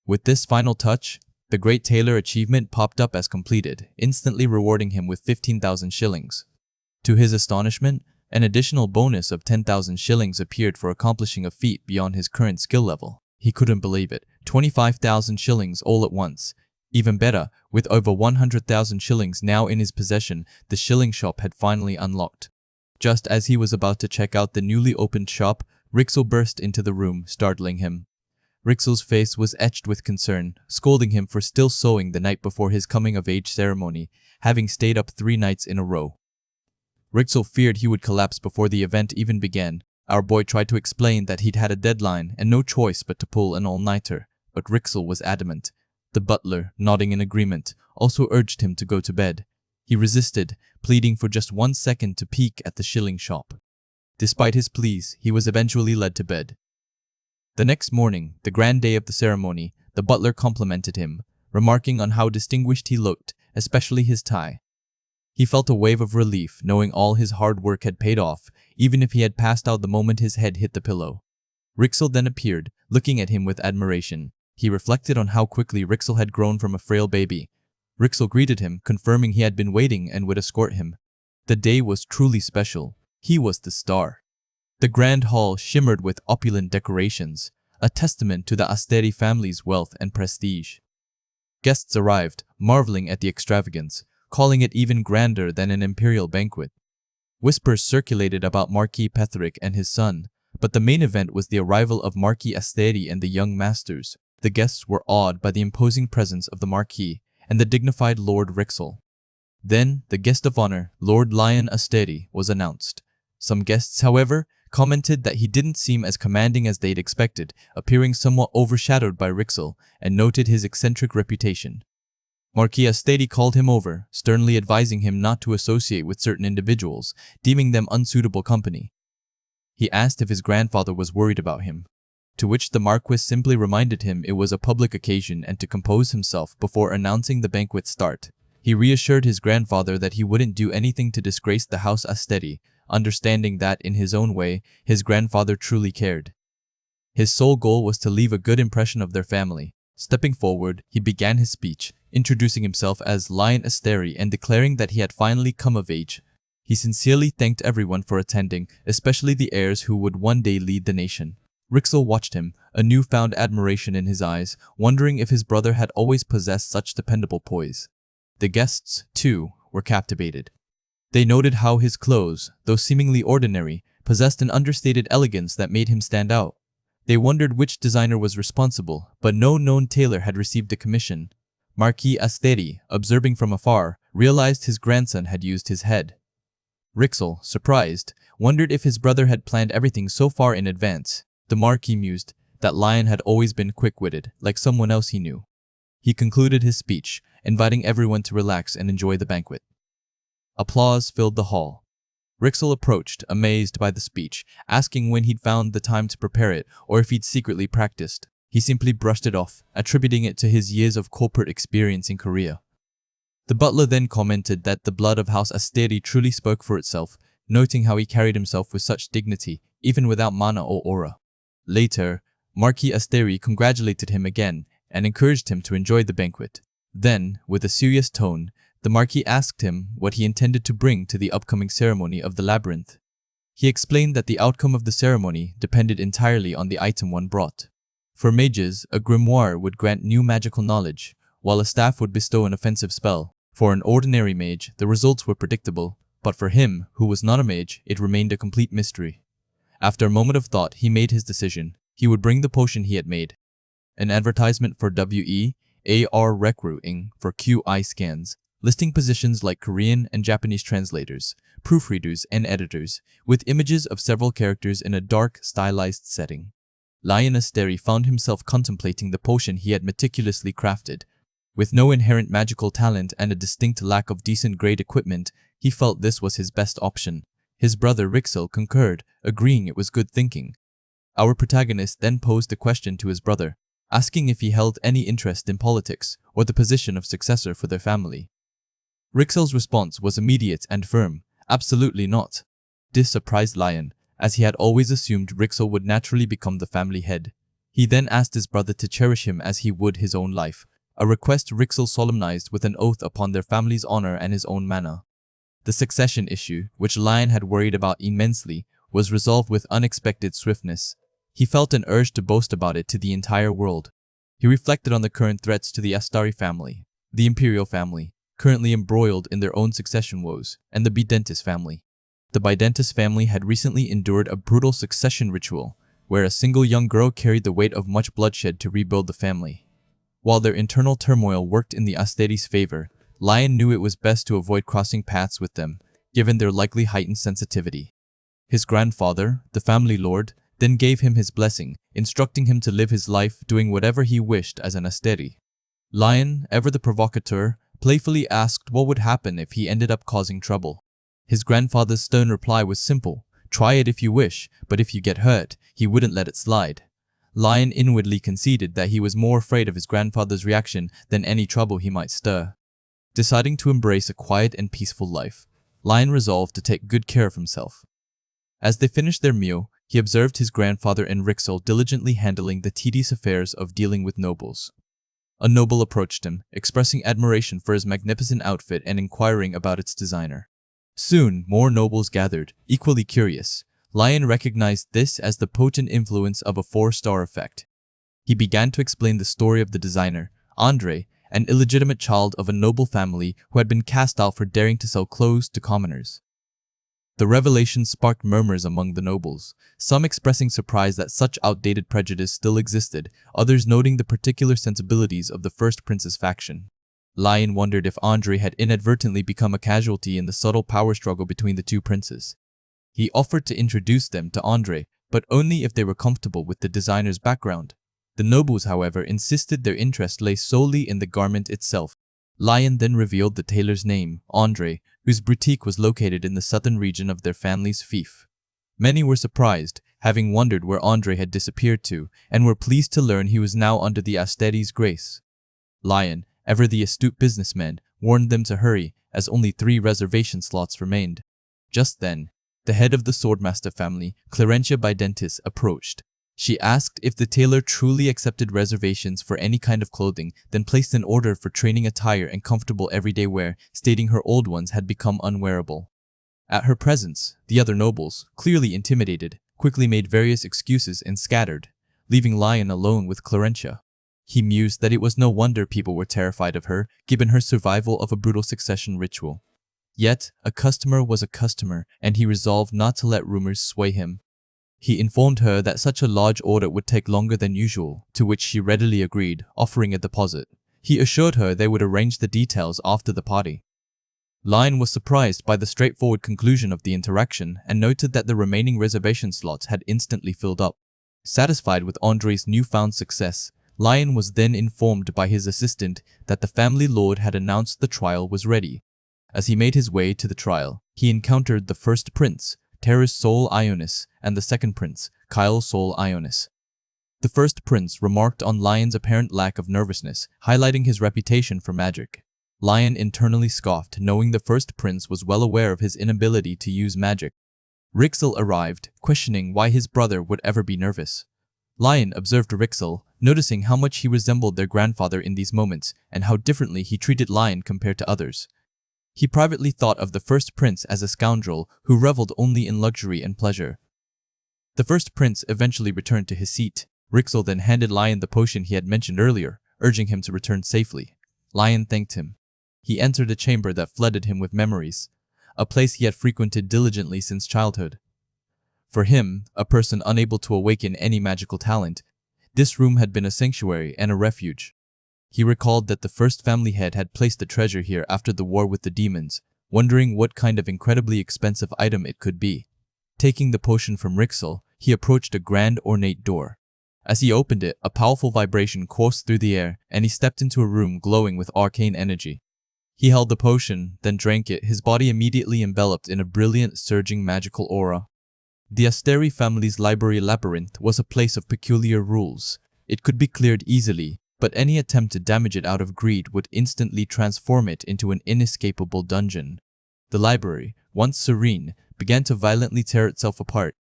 With this final touch, the great tailor achievement popped up as completed, instantly rewarding him with 15,000 shillings. To his astonishment, an additional bonus of 10,000 shillings appeared for accomplishing a feat beyond his current skill level. He couldn't believe it, 25,000 shillings all at once. Even better, with over 100,000 shillings now in his possession, the shilling shop had finally unlocked. Just as he was about to check out the newly opened shop, Rixel burst into the room, startling him. Rixel's face was etched with concern, scolding him for still sewing the night before his coming-of-age ceremony, having stayed up 3 nights in a row. Rixel feared he would collapse before the event even began. Our boy tried to explain that he'd had a deadline and no choice but to pull an all-nighter, but Rixel was adamant. The butler, nodding in agreement, also urged him to go to bed. He resisted, pleading for just 1 second to peek at the shilling shop. Despite his pleas, he was eventually led to bed. The next morning, the grand day of the ceremony, the butler complimented him, remarking on how distinguished he looked, especially his tie. He felt a wave of relief, knowing all his hard work had paid off, even if he had passed out the moment his head hit the pillow. Rixel then appeared, looking at him with admiration. He reflected on how quickly Rixel had grown from a frail baby. Rixel greeted him, confirming he had been waiting and would escort him. The day was truly special. He was the star. The grand hall shimmered with opulent decorations, a testament to the Asteri family's wealth and prestige. Guests arrived, marveling at the extravagance, calling it even grander than an imperial banquet. Whispers circulated about Marquis Petherick and his son, but the main event was the arrival of Marquis Asteri and the young masters. The guests were awed by the imposing presence of the Marquis and the dignified Lord Rixel. Then, the guest of honor, Lord Lion Asteri, was announced. Some guests, however, commented that he didn't seem as commanding as they'd expected, appearing somewhat overshadowed by Rixel, and noted his eccentric reputation. Marquis Asteri called him over, sternly advising him not to associate with certain individuals, deeming them unsuitable company. He asked if his grandfather was worried about him, to which the Marquis simply reminded him it was a public occasion and to compose himself before announcing the banquet's start. He reassured his grandfather that he wouldn't do anything to disgrace the House Asteri, understanding that, in his own way, his grandfather truly cared. His sole goal was to leave a good impression of their family. Stepping forward, he began his speech, introducing himself as Lion Asteri and declaring that he had finally come of age. He sincerely thanked everyone for attending, especially the heirs who would one day lead the nation. Rixel watched him, a newfound admiration in his eyes, wondering if his brother had always possessed such dependable poise. The guests, too, were captivated. They noted how his clothes, though seemingly ordinary, possessed an understated elegance that made him stand out. They wondered which designer was responsible, but no known tailor had received a commission. Marquis Asteri, observing from afar, realized his grandson had used his head. Rixel, surprised, wondered if his brother had planned everything so far in advance. The Marquis mused that Lion had always been quick-witted, like someone else he knew. He concluded his speech, inviting everyone to relax and enjoy the banquet. Applause filled the hall. Rixel approached, amazed by the speech, asking when he'd found the time to prepare it or if he'd secretly practiced. He simply brushed it off, attributing it to his years of corporate experience in Korea. The butler then commented that the blood of House Asteri truly spoke for itself, noting how he carried himself with such dignity, even without mana or aura. Later, Marquis Asteri congratulated him again and encouraged him to enjoy the banquet. Then, with a serious tone, the Marquis asked him what he intended to bring to the upcoming ceremony of the labyrinth. He explained that the outcome of the ceremony depended entirely on the item one brought. For mages, a grimoire would grant new magical knowledge, while a staff would bestow an offensive spell. For an ordinary mage, the results were predictable, but for him, who was not a mage, it remained a complete mystery. After a moment of thought, he made his decision. He would bring the potion he had made. An advertisement for WEAR recruiting for GrimScans, listing positions like Korean and Japanese translators, proofreaders, and editors, with images of several characters in a dark, stylized setting. Lion Asteri found himself contemplating the potion he had meticulously crafted. With no inherent magical talent and a distinct lack of decent-grade equipment, he felt this was his best option. His brother Rixel concurred, agreeing it was good thinking. Our protagonist then posed a question to his brother, asking if he held any interest in politics or the position of successor for their family. Rixel's response was immediate and firm, absolutely not. This surprised Lion, as he had always assumed Rixel would naturally become the family head. He then asked his brother to cherish him as he would his own life, a request Rixel solemnized with an oath upon their family's honor and his own mana. The succession issue, which Lion had worried about immensely, was resolved with unexpected swiftness. He felt an urge to boast about it to the entire world. He reflected on the current threats to the Asteri family, the imperial family, currently embroiled in their own succession woes, and the Bidentis family. The Bidentis family had recently endured a brutal succession ritual, where a single young girl carried the weight of much bloodshed to rebuild the family. While their internal turmoil worked in the Asteris' favor, Lion knew it was best to avoid crossing paths with them, given their likely heightened sensitivity. His grandfather, the family lord, then gave him his blessing, instructing him to live his life doing whatever he wished as an Asteri. Lion, ever the provocateur, playfully asked what would happen if he ended up causing trouble. His grandfather's stern reply was simple: try it if you wish, but if you get hurt, he wouldn't let it slide. Lion inwardly conceded that he was more afraid of his grandfather's reaction than any trouble he might stir. Deciding to embrace a quiet and peaceful life, Lion resolved to take good care of himself. As they finished their meal, he observed his grandfather and Rixel diligently handling the tedious affairs of dealing with nobles. A noble approached him, expressing admiration for his magnificent outfit and inquiring about its designer. Soon, more nobles gathered, equally curious. Lion recognized this as the potent influence of a 4-star effect. He began to explain the story of the designer, Andre, an illegitimate child of a noble family who had been cast out for daring to sell clothes to commoners. The revelation sparked murmurs among the nobles, some expressing surprise that such outdated prejudice still existed, others noting the particular sensibilities of the first prince's faction. Lion wondered if Andre had inadvertently become a casualty in the subtle power struggle between the two princes. He offered to introduce them to Andre, but only if they were comfortable with the designer's background. The nobles, however, insisted their interest lay solely in the garment itself. Lion then revealed the tailor's name, Andre, whose boutique was located in the southern region of their family's fief. Many were surprised, having wondered where Andre had disappeared to, and were pleased to learn he was now under the Asteri's grace. Lion, ever the astute businessman, warned them to hurry, as only 3 reservation slots remained. Just then, the head of the Swordmaster family, Clarentia Bidentis, approached. She asked if the tailor truly accepted reservations for any kind of clothing, then placed an order for training attire and comfortable everyday wear, stating her old ones had become unwearable. At her presence, the other nobles, clearly intimidated, quickly made various excuses and scattered, leaving Lion alone with Clarentia. He mused that it was no wonder people were terrified of her, given her survival of a brutal succession ritual. Yet, a customer was a customer, and he resolved not to let rumors sway him. He informed her that such a large order would take longer than usual, to which she readily agreed, offering a deposit. He assured her they would arrange the details after the party. Lion was surprised by the straightforward conclusion of the interaction and noted that the remaining reservation slots had instantly filled up. Satisfied with Andre's newfound success, Lion was then informed by his assistant that the family lord had announced the trial was ready. As he made his way to the trial, he encountered the first prince, Terra's Sol Ionis, and the second prince, Kyle Sol Ionis. The first prince remarked on Lion's apparent lack of nervousness, highlighting his reputation for magic. Lion internally scoffed, knowing the first prince was well aware of his inability to use magic. Rixel arrived, questioning why his brother would ever be nervous. Lion observed Rixel, noticing how much he resembled their grandfather in these moments and how differently he treated Lion compared to others. He privately thought of the first prince as a scoundrel who reveled only in luxury and pleasure. The first prince eventually returned to his seat. Rixel then handed Lion the potion he had mentioned earlier, urging him to return safely. Lion thanked him. He entered a chamber that flooded him with memories, a place he had frequented diligently since childhood. For him, a person unable to awaken any magical talent, this room had been a sanctuary and a refuge. He recalled that the first family head had placed the treasure here after the war with the demons, wondering what kind of incredibly expensive item it could be. Taking the potion from Rixel, he approached a grand ornate door. As he opened it, a powerful vibration coursed through the air, and he stepped into a room glowing with arcane energy. He held the potion, then drank it, his body immediately enveloped in a brilliant, surging magical aura. The Asteri family's library labyrinth was a place of peculiar rules. It could be cleared easily, but any attempt to damage it out of greed would instantly transform it into an inescapable dungeon. The library, once serene, began to violently tear itself apart.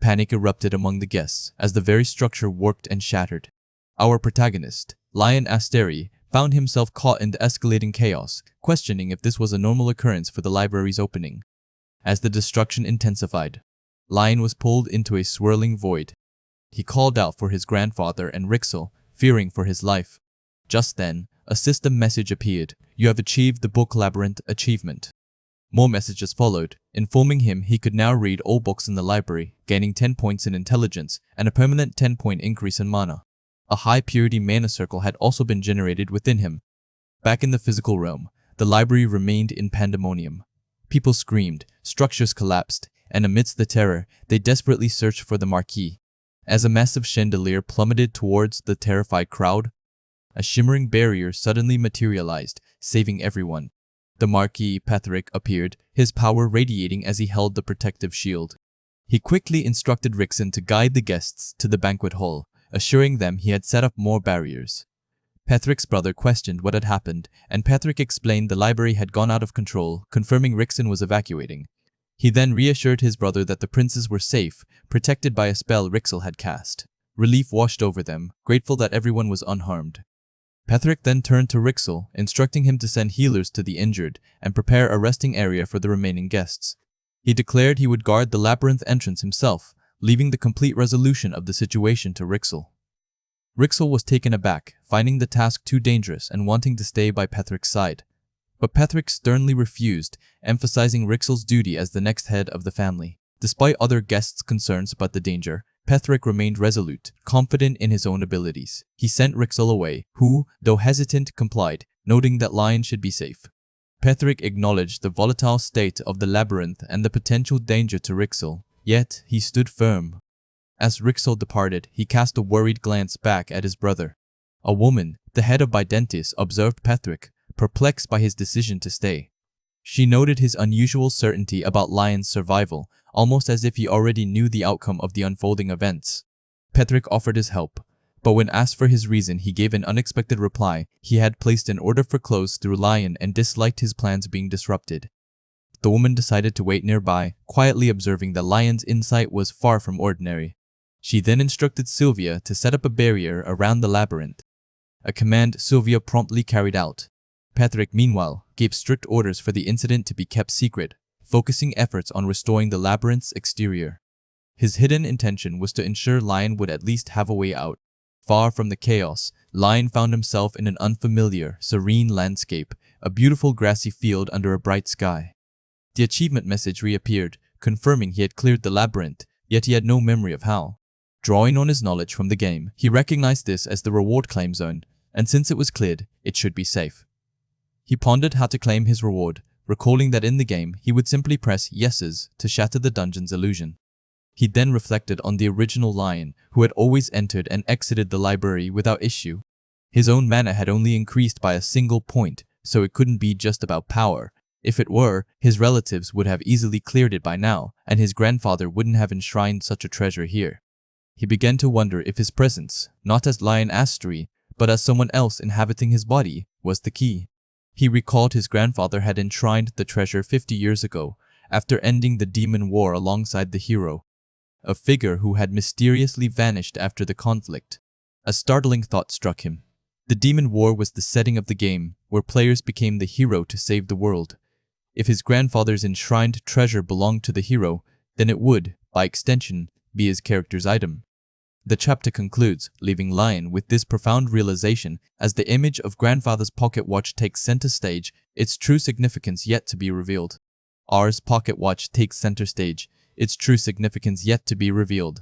Panic erupted among the guests as the very structure warped and shattered. Our protagonist, Lion Asteri, found himself caught in the escalating chaos, questioning if this was a normal occurrence for the library's opening. As the destruction intensified, Lion was pulled into a swirling void. He called out for his grandfather and Rixel, fearing for his life. Just then, a system message appeared. You have achieved the book labyrinth achievement. More messages followed, informing him he could now read all books in the library, gaining 10 points in intelligence and a permanent 10-point increase in mana. A high-purity mana circle had also been generated within him. Back in the physical realm, the library remained in pandemonium. People screamed, structures collapsed, and amidst the terror, they desperately searched for the marquee. As a massive chandelier plummeted towards the terrified crowd, a shimmering barrier suddenly materialized, saving everyone. The Marquis Patrick appeared, his power radiating as he held the protective shield. He quickly instructed Rixon to guide the guests to the banquet hall, assuring them he had set up more barriers. Patrick's brother questioned what had happened, and Patrick explained the library had gone out of control, confirming Rixon was evacuating. He then reassured his brother that the princes were safe, protected by a spell Rixel had cast. Relief washed over them, grateful that everyone was unharmed. Patrick then turned to Rixel, instructing him to send healers to the injured and prepare a resting area for the remaining guests. He declared he would guard the labyrinth entrance himself, leaving the complete resolution of the situation to Rixel. Rixel was taken aback, finding the task too dangerous and wanting to stay by Patrick's side. But Patrick sternly refused, emphasizing Rixel's duty as the next head of the family. Despite other guests' concerns about the danger, Patrick remained resolute, confident in his own abilities. He sent Rixel away, who, though hesitant, complied, noting that Lion should be safe. Patrick acknowledged the volatile state of the labyrinth and the potential danger to Rixel, yet he stood firm. As Rixel departed, he cast a worried glance back at his brother. A woman, the head of Bidentis, observed Patrick, perplexed by his decision to stay. She noted his unusual certainty about Lion's survival, almost as if he already knew the outcome of the unfolding events. Patrick offered his help, but when asked for his reason, he gave an unexpected reply. He had placed an order for clothes through Lion and disliked his plans being disrupted. The woman decided to wait nearby, quietly observing that Lion's insight was far from ordinary. She then instructed Sylvia to set up a barrier around the labyrinth, a command Sylvia promptly carried out. Patrick, meanwhile, gave strict orders for the incident to be kept secret, focusing efforts on restoring the labyrinth's exterior. His hidden intention was to ensure Lion would at least have a way out. Far from the chaos, Lion found himself in an unfamiliar, serene landscape, a beautiful grassy field under a bright sky. The achievement message reappeared, confirming he had cleared the labyrinth, yet he had no memory of how. Drawing on his knowledge from the game, he recognized this as the reward claim zone, and since it was cleared, it should be safe. He pondered how to claim his reward, recalling that in the game, he would simply press yeses to shatter the dungeon's illusion. He then reflected on the original Lion, who had always entered and exited the library without issue. His own mana had only increased by a single point, so it couldn't be just about power. If it were, his relatives would have easily cleared it by now, and his grandfather wouldn't have enshrined such a treasure here. He began to wonder if his presence, not as Lion Astery, but as someone else inhabiting his body, was the key. He recalled his grandfather had enshrined the treasure 50 years ago, after ending the demon war alongside the hero, a figure who had mysteriously vanished after the conflict. A startling thought struck him. The demon war was the setting of the game, where players became the hero to save the world. If his grandfather's enshrined treasure belonged to the hero, then it would, by extension, be his character's item. The chapter concludes, leaving Lion with this profound realization as the image of grandfather's pocket watch takes center stage, its true significance yet to be revealed. R's pocket watch takes center stage, its true significance yet to be revealed.